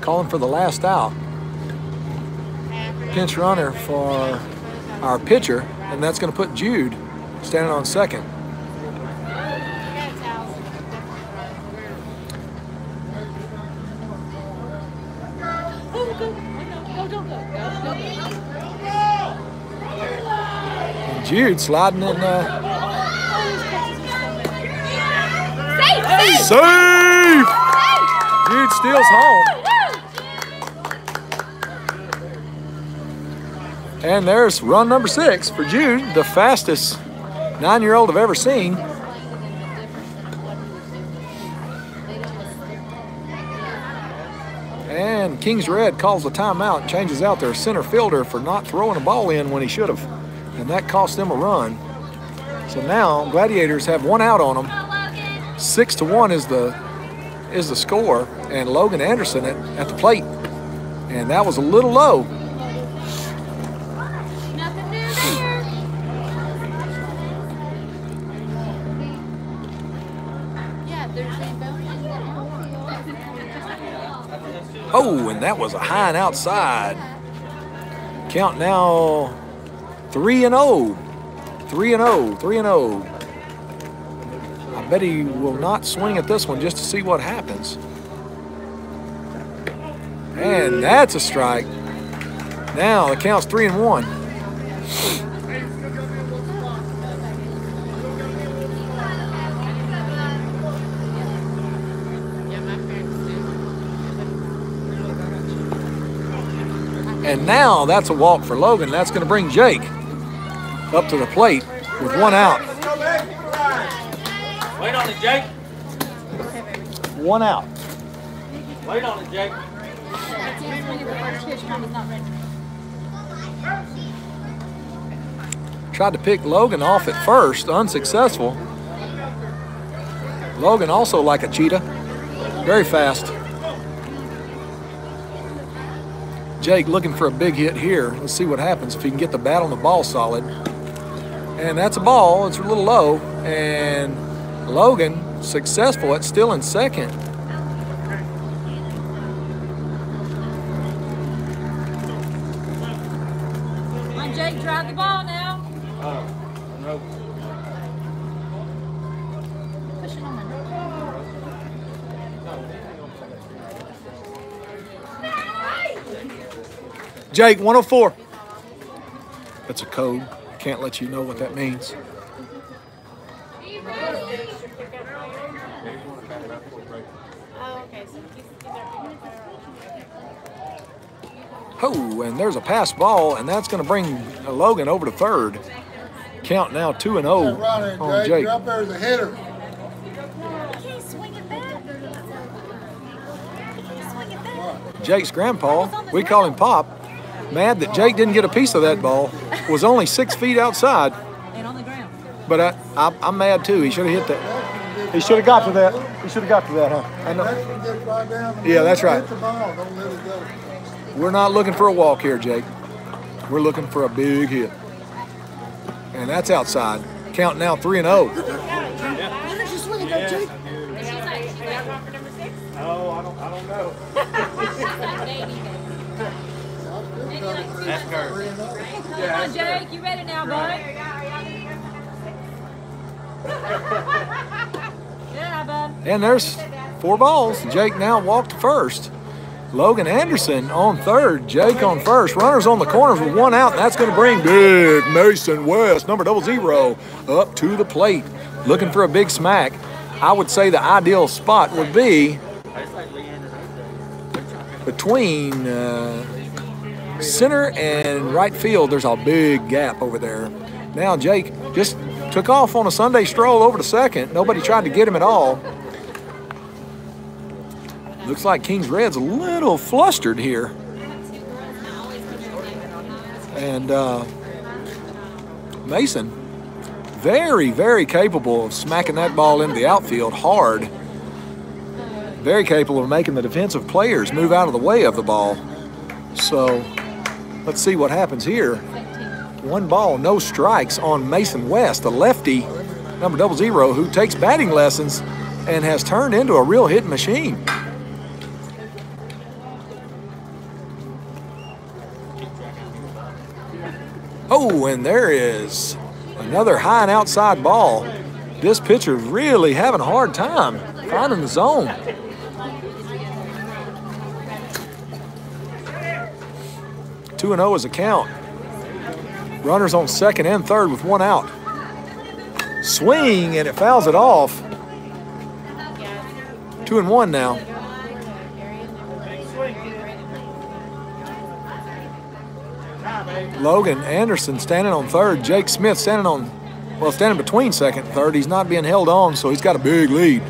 S1: Calling for the last out. Pinch runner for our pitcher, and that's going to put Jude standing on second. And Jude sliding in. Safe! Jude steals home. And there's run number 6 for Jude, the fastest 9-year-old I've ever seen. And Kings Red calls a timeout and changes out their center fielder for not throwing a ball in when he should have. And that cost them a run. So now Gladiators have 1 out on them. 6-1 is the score, and Logan Anderson at the plate. And that was a little low.
S2: Nothing new here. Yeah, there's
S1: Oh, and that was a high and outside. Count now 3-0. 3-0, 3-0. I bet he will not swing at this one just to see what happens. And that's a strike. Now the count's 3-1. And now that's a walk for Logan. That's going to bring Jake up to the plate with 1 out.
S3: Wait on it, Jake.
S1: 1 out.
S3: Wait on it, Jake.
S1: Tried to pick Logan off at first, unsuccessful. Logan also like a cheetah, very fast. Jake looking for a big hit here. Let's see what happens if he can get the bat on the ball solid. And that's a ball. It's a little low. And Logan successful. It's still in second.
S2: Come on, Jake, drive the ball now.
S3: No.
S2: Push it on my nose.
S1: Jake, 104. That's a code. Can't let you know what that means. Oh, and there's a pass ball, and that's going to bring Logan over to third. Count now 2-0 on Jake.
S6: You're up there as a hitter.
S2: Can't swing it back. Can't swing it back.
S1: Jake's grandpa, we call him Pop, mad that Jake didn't get a piece of that ball. Was only 6 feet outside.
S2: And on the ground.
S1: But I'm mad too. He should have hit that. He should have got to that. He should have got to that, huh? I know. Yeah, that's right. We're not looking for a walk here, Jake. We're looking for a big hit. And that's outside. Count now 3-0.
S3: Oh, I don't know. That's her.
S2: Come on, Jake. You ready now, bud? Yeah, bud.
S1: And there's 4 balls. Jake now walked first. Logan Anderson on third. Jake on first. Runners on the corners with 1 out. And that's going to bring big Mason West, number 00, up to the plate. Looking for a big smack. I would say the ideal spot would be between center and right field. There's a big gap over there. Now Jake just took off on a Sunday stroll over to second. Nobody tried to get him at all. Looks like Kings Red's a little flustered here. And Mason, very, very capable of smacking that ball into the outfield hard. Very capable of making the defensive players move out of the way of the ball. So let's see what happens here. 1 ball, no strikes on Mason West, the lefty, number 00, who takes batting lessons and has turned into a real hitting machine. Oh, and there is another high and outside ball. This pitcher's really having a hard time finding the zone. Two and 0 is a count. Runners on second and third with 1 out. Swing, and it fouls it off. 2-1 now. Logan Anderson standing on third. Jake Smith standing between second and third. He's not being held on, so he's got a big lead.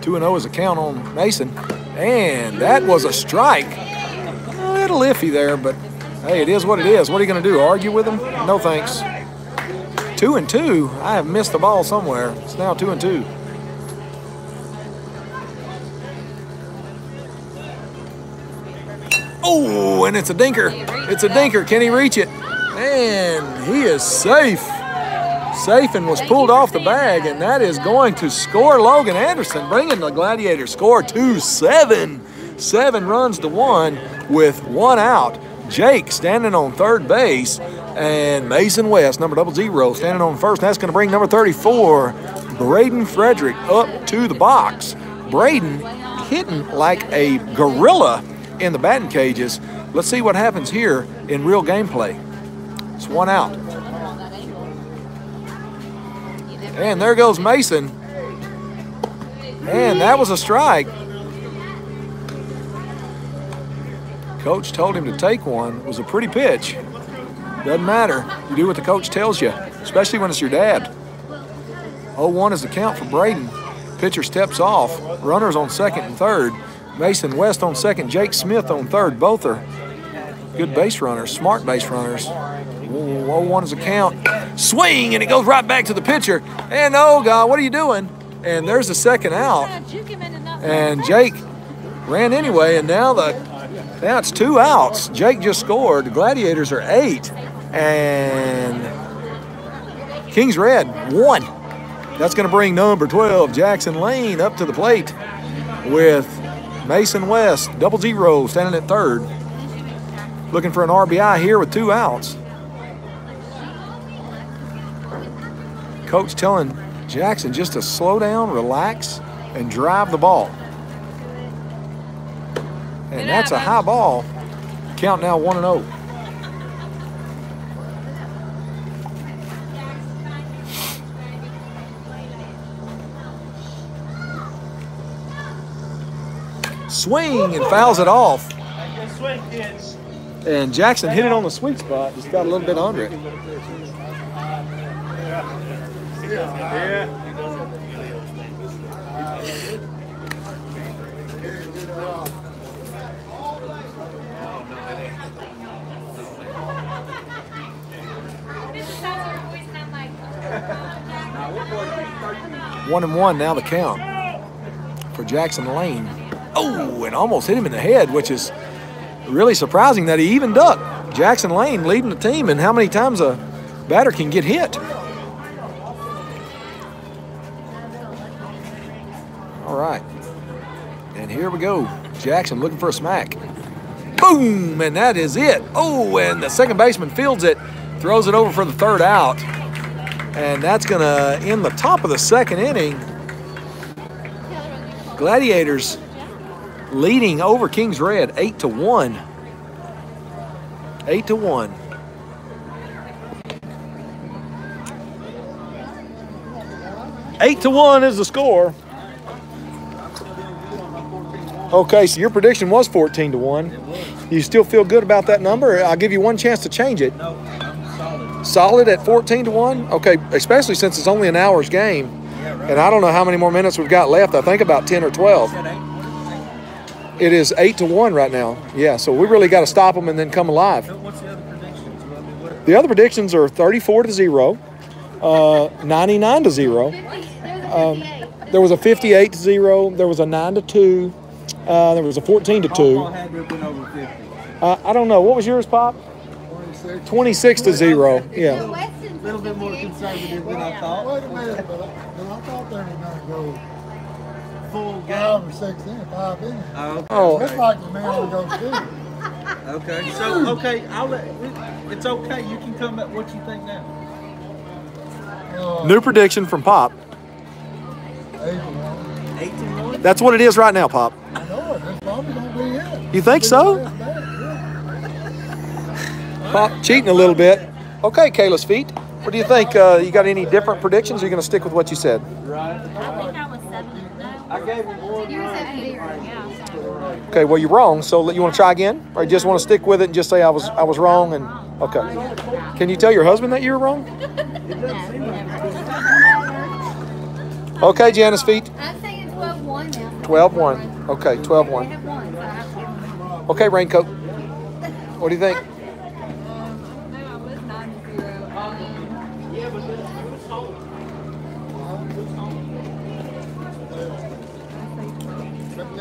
S1: 2-0 is a count on Mason. And that was a strike. A little iffy there, but hey, it is what it is. What are you going to do, argue with him? No thanks. 2-2. I have missed the ball somewhere. It's now 2-2. Oh, and it's a dinker. It's a dinker. Can he reach it? And he is safe. Safe and was pulled off the bag, and that is going to score Logan Anderson, bringing the Gladiators score to 7. 7 runs to 1 with 1 out. Jake standing on third base, and Mason West, number 00, standing on first. That's going to bring number 34, Braden Frederick, up to the box. Braden hitting like a gorilla in the batting cages. Let's see what happens here in real gameplay. It's 1 out. And there goes Mason. And that was a strike. Coach told him to take one. It was a pretty pitch. Doesn't matter. You do what the coach tells you, especially when it's your dad. 0-1 is the count for Braden. Pitcher steps off. Runners on second and third. Mason West on second, Jake Smith on third. Both are good base runners, smart base runners. 0-1 is a count. Swing, and it goes right back to the pitcher. And oh, God, what are you doing? And there's the second out. And Jake ran anyway, and now it's 2 outs. Jake just scored. The Gladiators are 8. And Kings Red 1. That's going to bring number 12, Jackson Lane, up to the plate with Mason West, 00, standing at third. Looking for an RBI here with 2 outs. Coach telling Jackson just to slow down, relax, and drive the ball. And that's a high ball. Count now 1-0. Swing, and fouls it off. And Jackson hit it on the sweet spot, just got a little bit under it.
S3: Yeah.
S1: 1-1 now the count for Jackson Lane. Oh, and almost hit him in the head, which is really surprising that he even ducked. Jackson Lane leading the team in how many times a batter can get hit. All right, and here we go. Jackson looking for a smack. Boom, and that is it. Oh, and the second baseman fields it, throws it over for the third out. And that's going to end the top of the second inning. Gladiators leading over Kings Red 8-1. 8-1. Eight to 1 is the score. Okay, so your prediction was 14-1. You still feel good about that number? I'll give you one chance to change it.
S3: No, I'm solid.
S1: Solid at 14-1? Okay, especially since it's only an hour's game.
S3: Yeah, right.
S1: And I don't know how many more minutes we've got left. I think about 10 or 12. It is 8-1 right now. Yeah, so we really got to stop them and then come alive.
S3: What's the other predictions? I mean, what?
S1: The other predictions are 34-0, 99-0. There was a 58-0. There was a 9-2. There was a 14-2.
S3: Paul had to have been over 50.
S1: I don't know. What was yours, Pop? 26-0. Yeah.
S3: A little bit more conservative than I thought.
S6: Wait a minute, but I thought they were going to go
S3: Full
S6: 5
S3: game.
S6: or 6 in, 5 in.
S1: Oh,
S6: Looks like the man will go 2.
S3: Okay. So, okay, it's okay. You can come up. What you think now?
S1: new prediction from Pop.
S6: 8-1.
S3: 8-1.
S1: That's what it is right now, Pop.
S6: I know it. That's probably going to be it.
S1: You think so?
S6: That's bad, yeah.
S1: Pop cheating a little bit. Okay, Kayla's feet. What do you think? You got any different predictions? Or are you going to stick with what you said?
S3: Right.
S2: I think I was 7. No.
S3: I gave him one.
S2: You were 7 yeah.
S1: Okay, well you're wrong. So you want to try again, or you just want to stick with it and just say I was wrong? And okay. Can you tell your husband that you were wrong? Okay, Janice feet.
S5: I'm saying 12-1 now.
S1: 12-1. Okay, 12-1.
S5: They have won, so I have to.
S1: Okay, Raincoat. What do you think?
S2: No, I was 9-0.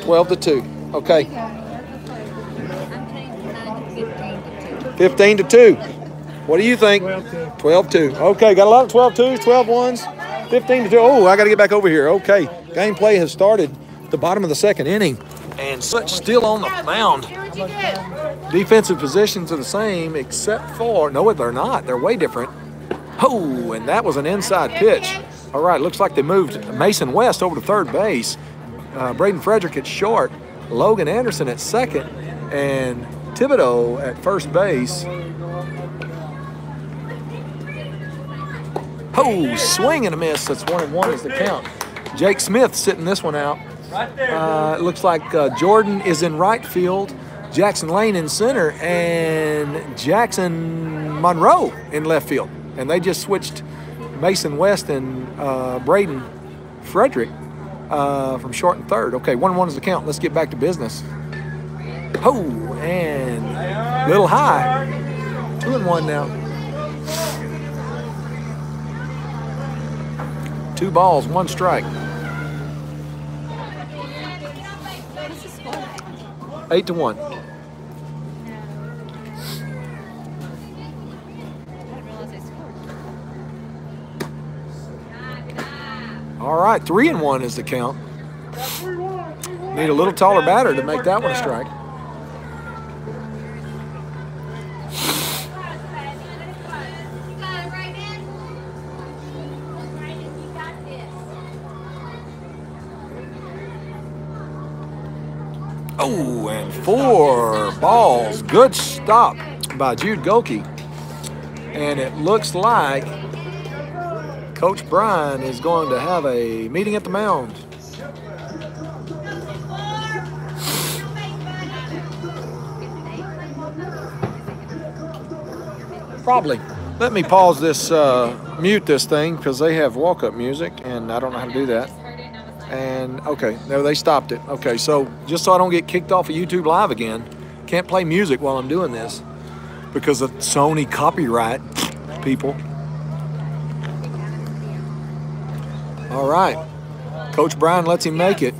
S1: 12-2. Okay.
S5: I'm changing mine to 15-2.
S1: 15-2. What do you think?
S4: 12-2.
S1: 12-2. Okay, got a lot of 12-2s, 12-1s, 15-2. Oh, I got to get back over here. Okay, gameplay has started at the bottom of the second inning. And such still on the mound. Defensive positions are the same except for, no, they're not. They're way different. Oh, and that was an inside pitch. All right, looks like they moved Mason West over to third base. Braden Frederick at short. Logan Anderson at second. And Thibodeau at first base. Oh, swing and a miss. That's 1-1 is the count. Jake Smith sitting this one out.
S3: Right there.
S1: It looks like Jordan is in right field, Jackson Lane in center, and Jackson Monroe in left field. And they just switched Mason West and Braden Frederick from short and third. Okay, 1-1 is the count. Let's get back to business. Oh, and a little high. 2-1 now. 2 balls, 1 strike.
S2: What's the score?
S1: 8-1.
S2: I didn't realize they scored.
S1: All right, 3-1 is the count. Need a little taller batter to make that one a strike. Oh, and 4 balls. Good stop by Jude Golke. And it looks like Coach Bryan is going to have a meeting at the mound. Probably. Let me pause this, mute this thing because they have walk-up music and I don't know how to do that. And okay, no, they stopped it. Okay, so just so I don't get kicked off of YouTube Live again, can't play music while I'm doing this because of Sony copyright, people. All right, Coach Bryan lets him make it,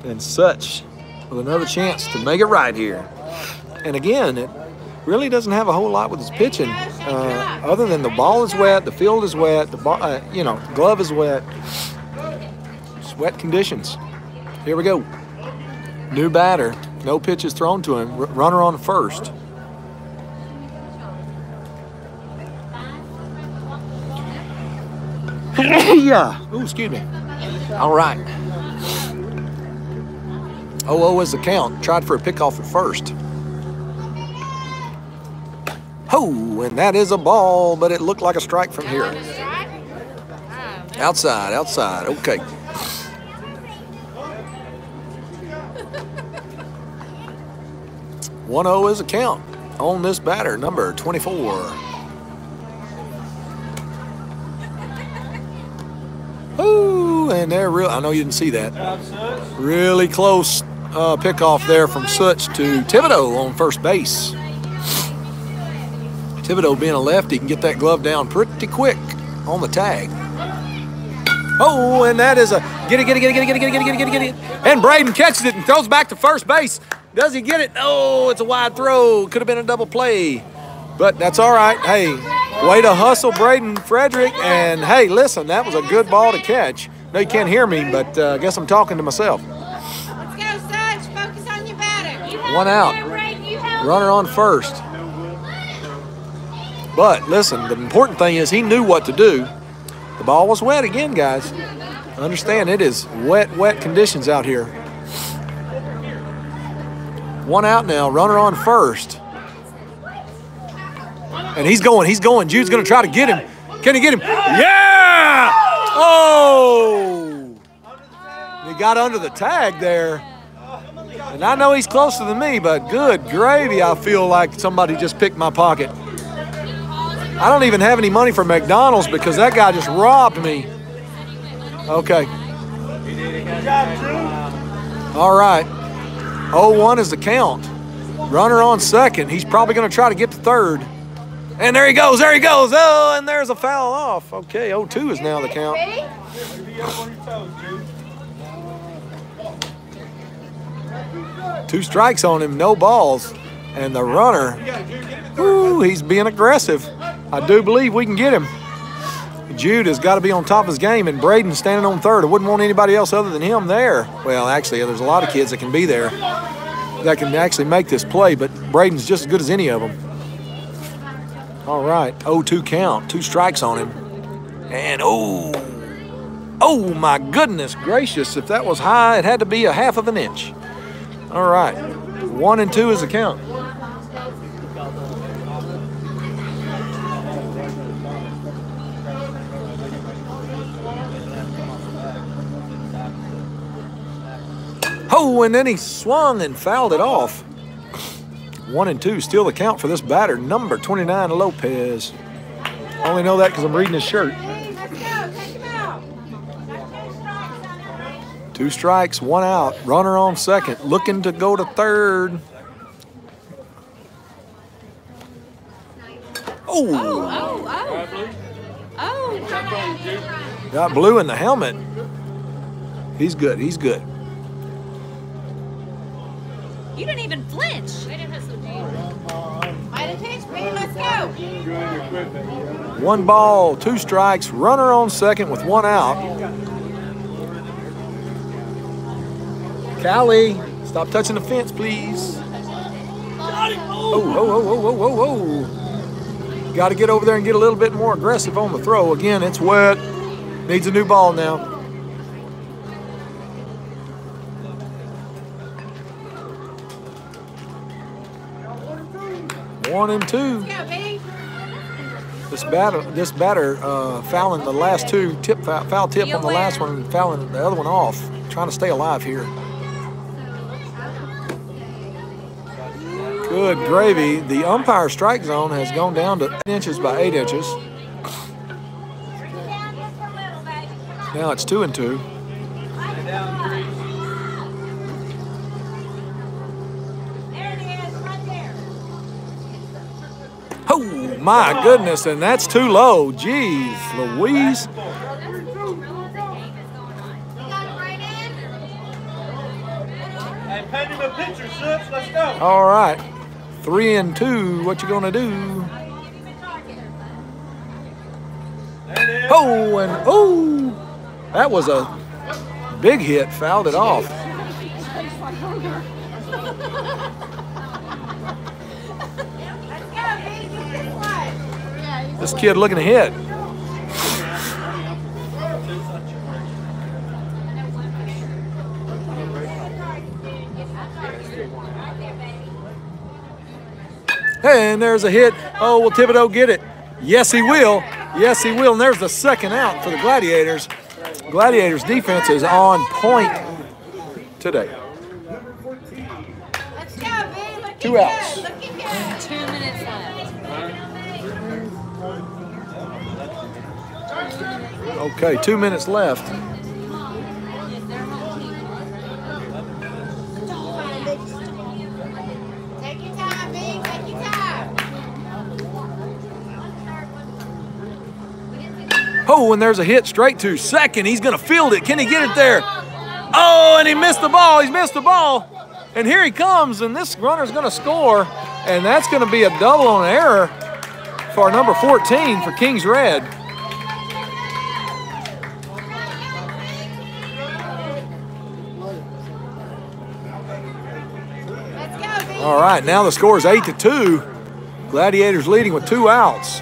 S1: and Such with another chance to make it right here. And again, it really doesn't have a whole lot with his pitching, other than the ball is wet, the field is wet, the ball, glove is wet. Wet conditions. Here we go. New batter. No pitches thrown to him. Runner on first. Yeah. Ooh, excuse me. All right. 0-0 is the count. Tried for a pickoff at first. Oh, and that is a ball, but it looked like a strike from here. Outside. Okay. 1-0 is a count on this batter, number 24. Ooh, and they're real. I know you didn't see that. Really close pickoff there from Such to Thibodeau on first base. Thibodeau being a lefty can get that glove down pretty quick on the tag. Oh, and that is a get it. And Braden catches it and throws back to first base. Does he get it? Oh, it's a wide throw. Could have been a double play, but that's all right. Hey, way to hustle, Braden Frederick. And hey, listen, that was a good ball to catch. No, you can't hear me, but I guess I'm talking to myself.
S2: Let's go, Such. Focus on your batter.
S1: One out. Runner on first. But listen, the important thing is he knew what to do. The ball was wet again, guys. Understand, it is wet conditions out here. One out now, runner on first. And he's going. Jude's going to try to get him. Can he get him? Yeah! Oh! He got under the tag there. And I know he's closer than me, but good gravy, I feel like somebody just picked my pocket. I don't even have any money for McDonald's because that guy just robbed me. Okay. All right. 0-1 is the count. Runner on second. He's probably going to try to get to third. And there he goes. Oh, and there's a foul off. Okay, 0-2 is now the count. Two strikes on him, no balls. And the runner, ooh, he's being aggressive. I do believe we can get him. Jude has got to be on top of his game, and Braden's standing on third. I wouldn't want anybody else other than him there. Well, actually, there's a lot of kids that can be there that can actually make this play, but Braden's just as good as any of them. All right, 0-2 count, two strikes on him. And oh my goodness gracious, if that was high, it had to be a half of an inch. All right, 1-2 is the count. Oh, and then he swung and fouled it off. 1-2, still the count for this batter, number 29, Lopez. I only know that because I'm reading his shirt. Two strikes, one out. Runner on second, looking to go to third. Oh! Got blue in the helmet. He's good.
S2: You didn't even flinch. Mighty pitch, man, let's go.
S1: One ball, two strikes, runner on second with one out. Callie, stop touching the fence, please. Oh. Got to get over there and get a little bit more aggressive on the throw. Again, it's wet. Needs a new ball now. One and two. This batter fouling the last two, foul tip on the last one, and fouling the other one off. Trying to stay alive here. Good gravy. The umpire strike zone has gone down to 8 inches by 8 inches. Now it's 2-2. Oh, my goodness, and that's too low. Jeez, Louise.
S3: Hey, paint him a picture, Such. Let's go.
S1: All right, 3-2. What you gonna do? Oh, and oh, that was a big hit. Fouled it off. This kid looking ahead. And there's a hit. Oh, will Thibodeau get it? Yes, he will. Yes, he will. And there's the second out for the Gladiators. Gladiators defense is on point today.
S2: Let's go, B.
S1: 2 outs.
S2: 2 minutes left.
S1: Okay, 2 minutes left. Oh, and there's a hit straight to second. He's going to field it. Can he get it there? Oh, and he missed the ball. He's missed the ball. And here he comes, and this runner's going to score, and that's going to be a double on error for number 14 for Kings Red. All right, now the score is 8-2. Gladiators leading with 2 outs.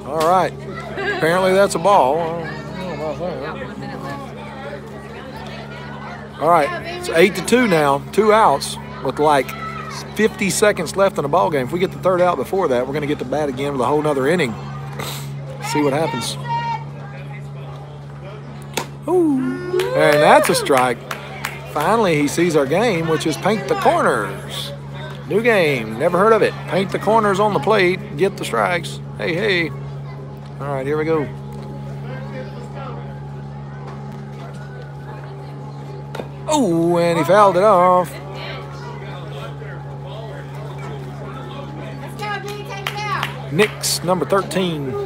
S1: All right, apparently that's a ball. All right, it's 8-2 now, 2 outs with like 50 seconds left in the ball game. If we get the third out before that, we're going to get to bat again with a whole nother inning. See what happens. Ooh, and that's a strike. Finally, he sees our game, which is paint the corners. New game, never heard of it. Paint the corners on the plate, get the strikes. Hey, hey. All right, here we go. Oh, and he fouled it off. Nix, number 13.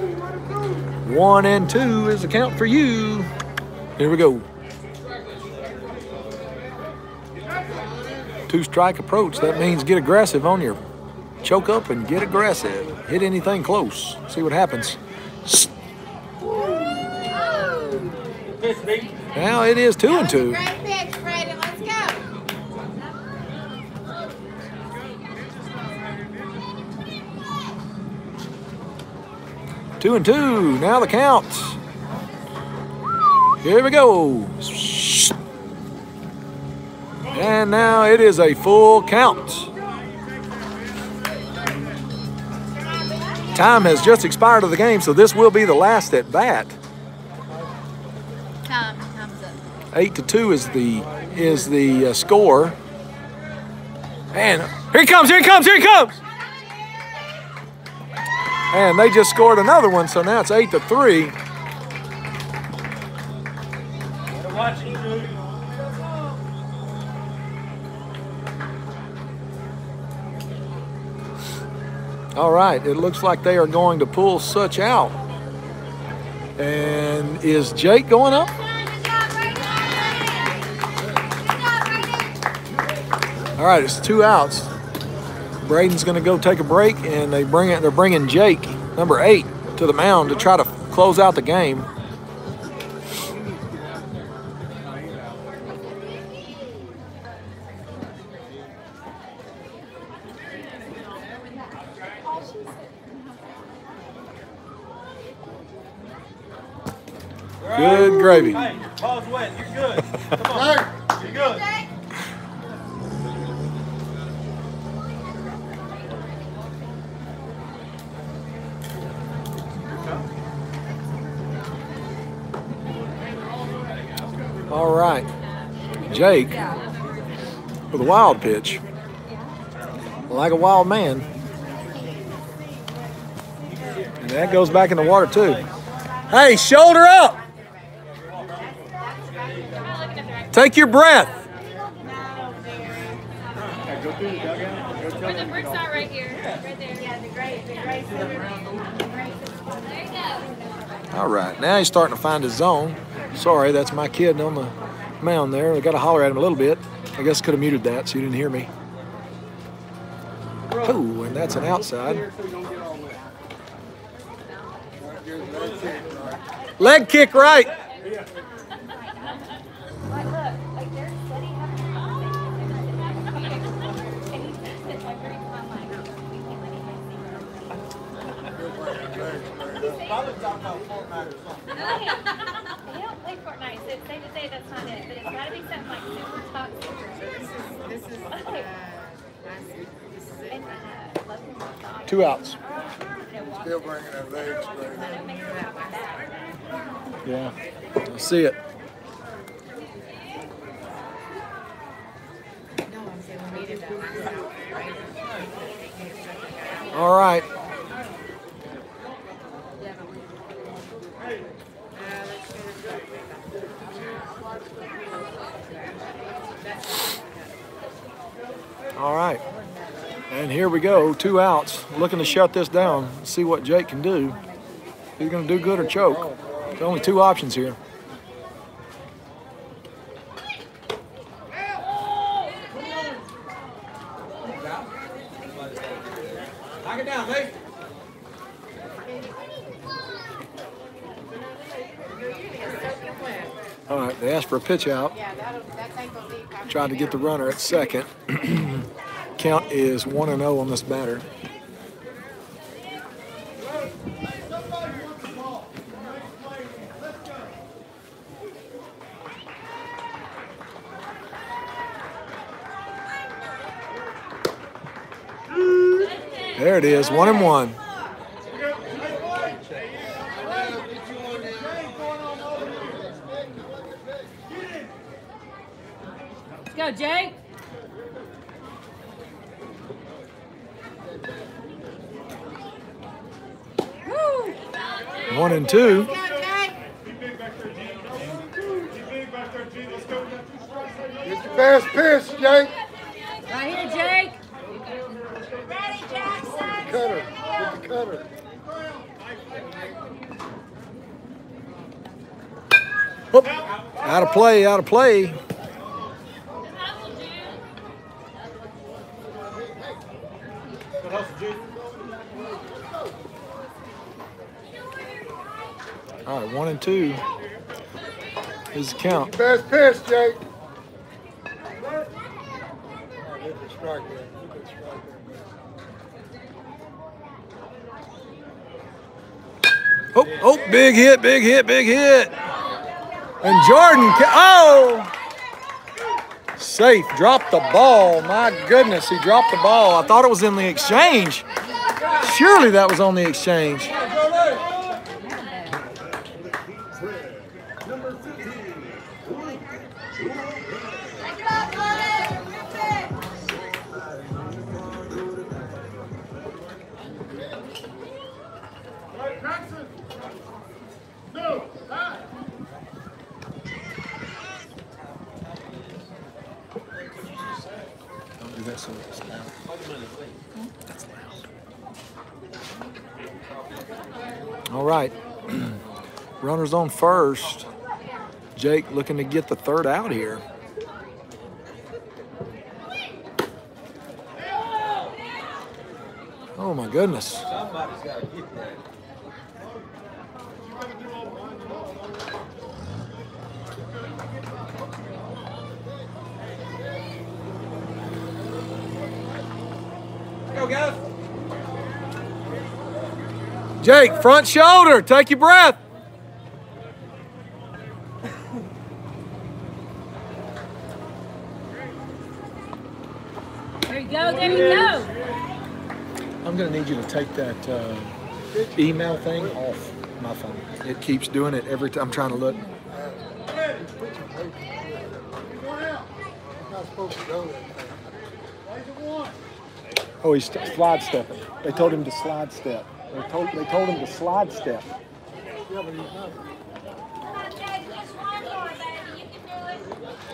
S1: 1 and 2 is the count for you. Here we go. 2-strike approach. That means get aggressive on your choke up and get aggressive. Hit anything close. See what happens. Now it is 2-2.
S2: Great pitch, Brandon. Let's go.
S1: 2-2. Now the count. Here we go. And now it is a full count. Time has just expired of the game, so this will be the last at bat.
S2: Time's up.
S1: 8-2 is the score. And here he comes, here he comes, here he comes! And they just scored another one, so now it's 8-3. All right, it looks like they are going to pull Such out. And is Jake going up? All right, it's 2 outs. Braden's going to go take a break, and they're bringing Jake, number 8, to the mound to try to close out the game. Good gravy.
S3: Hey, ball's wet. You're good. Come on. You're good.
S1: All right. Jake with a wild pitch. Like a wild man. And that goes back in the water too. Hey, shoulder up. Take your breath.
S7: Where the bricks are right here. Right there. Yeah, the gray. There you go.
S1: All right, now he's starting to find his zone. Sorry, that's my kid on the mound there. I got to holler at him a little bit. I guess could have muted that so you didn't hear me. Oh, and that's an outside. Leg kick right.
S7: They don't play Fortnite, so it's safe to say that's not it. But it's got to be something like super top secret. This is
S1: 2 outs.
S6: Still bringing their legs straight.
S1: Yeah, I see it. All right. All right. And here we go, 2 outs. Looking to shut this down, see what Jake can do. He's going to do good or choke. There's only 2 options here.
S3: Knock it down, baby.
S1: All right, they asked for a pitch out. Tried to get the runner at second. Count is 1-0 on this batter. There it is, 1-1.
S2: Let's go, Jake. Woo.
S1: 1-2.
S6: Get your best pitch, Jake.
S2: Right here, Jake.
S6: Cutter. Get the cutter.
S1: Whoop. Out of play, out of play. All right, 1-2 is the count.
S6: Best pitch, Jake. Get the strike there. Get the strike there.
S1: Oh, oh, big hit, big hit, big hit. And Jordan, safe, dropped the ball. My goodness, he dropped the ball. I thought it was in the exchange. Surely that was on the exchange. Don't do that so it's loud. That's loud. All right. Runners on first. Jake looking to get the 3rd out here. Oh my goodness.
S3: Somebody's got to get that. Go, guys.
S1: Jake, front shoulder, take your breath.
S2: There you go, there you go.
S1: I'm gonna need you to take that email thing off my phone. It keeps doing it every time I'm trying to look.
S6: Not supposed to go that fast.
S1: Oh, he's slide stepping. They told him to slide step. They told him to slide step.
S6: Yeah, but he's not.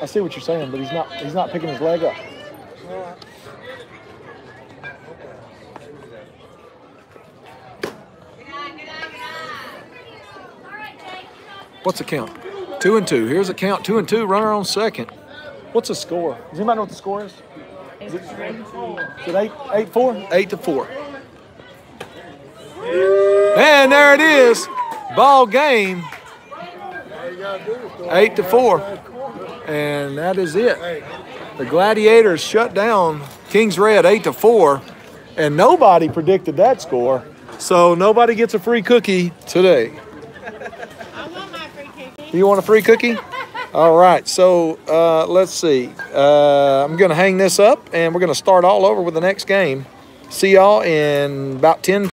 S1: I see what you're saying, but he's not picking his leg up.
S6: All right.
S1: What's the count? 2-2. Here's a count. 2-2. Runner on second. What's the score? Does anybody know what the score is? Is it 8-4? 8-4. And there it is. Ball game. 8-4. And that is it. The Gladiators shut down Kings Red 8-4. And nobody predicted that score. So nobody gets a free cookie today.
S2: I want my free cookie.
S1: You want a free cookie? All right, so let's see. I'm going to hang this up, and we're going to start all over with the next game. See y'all in about 10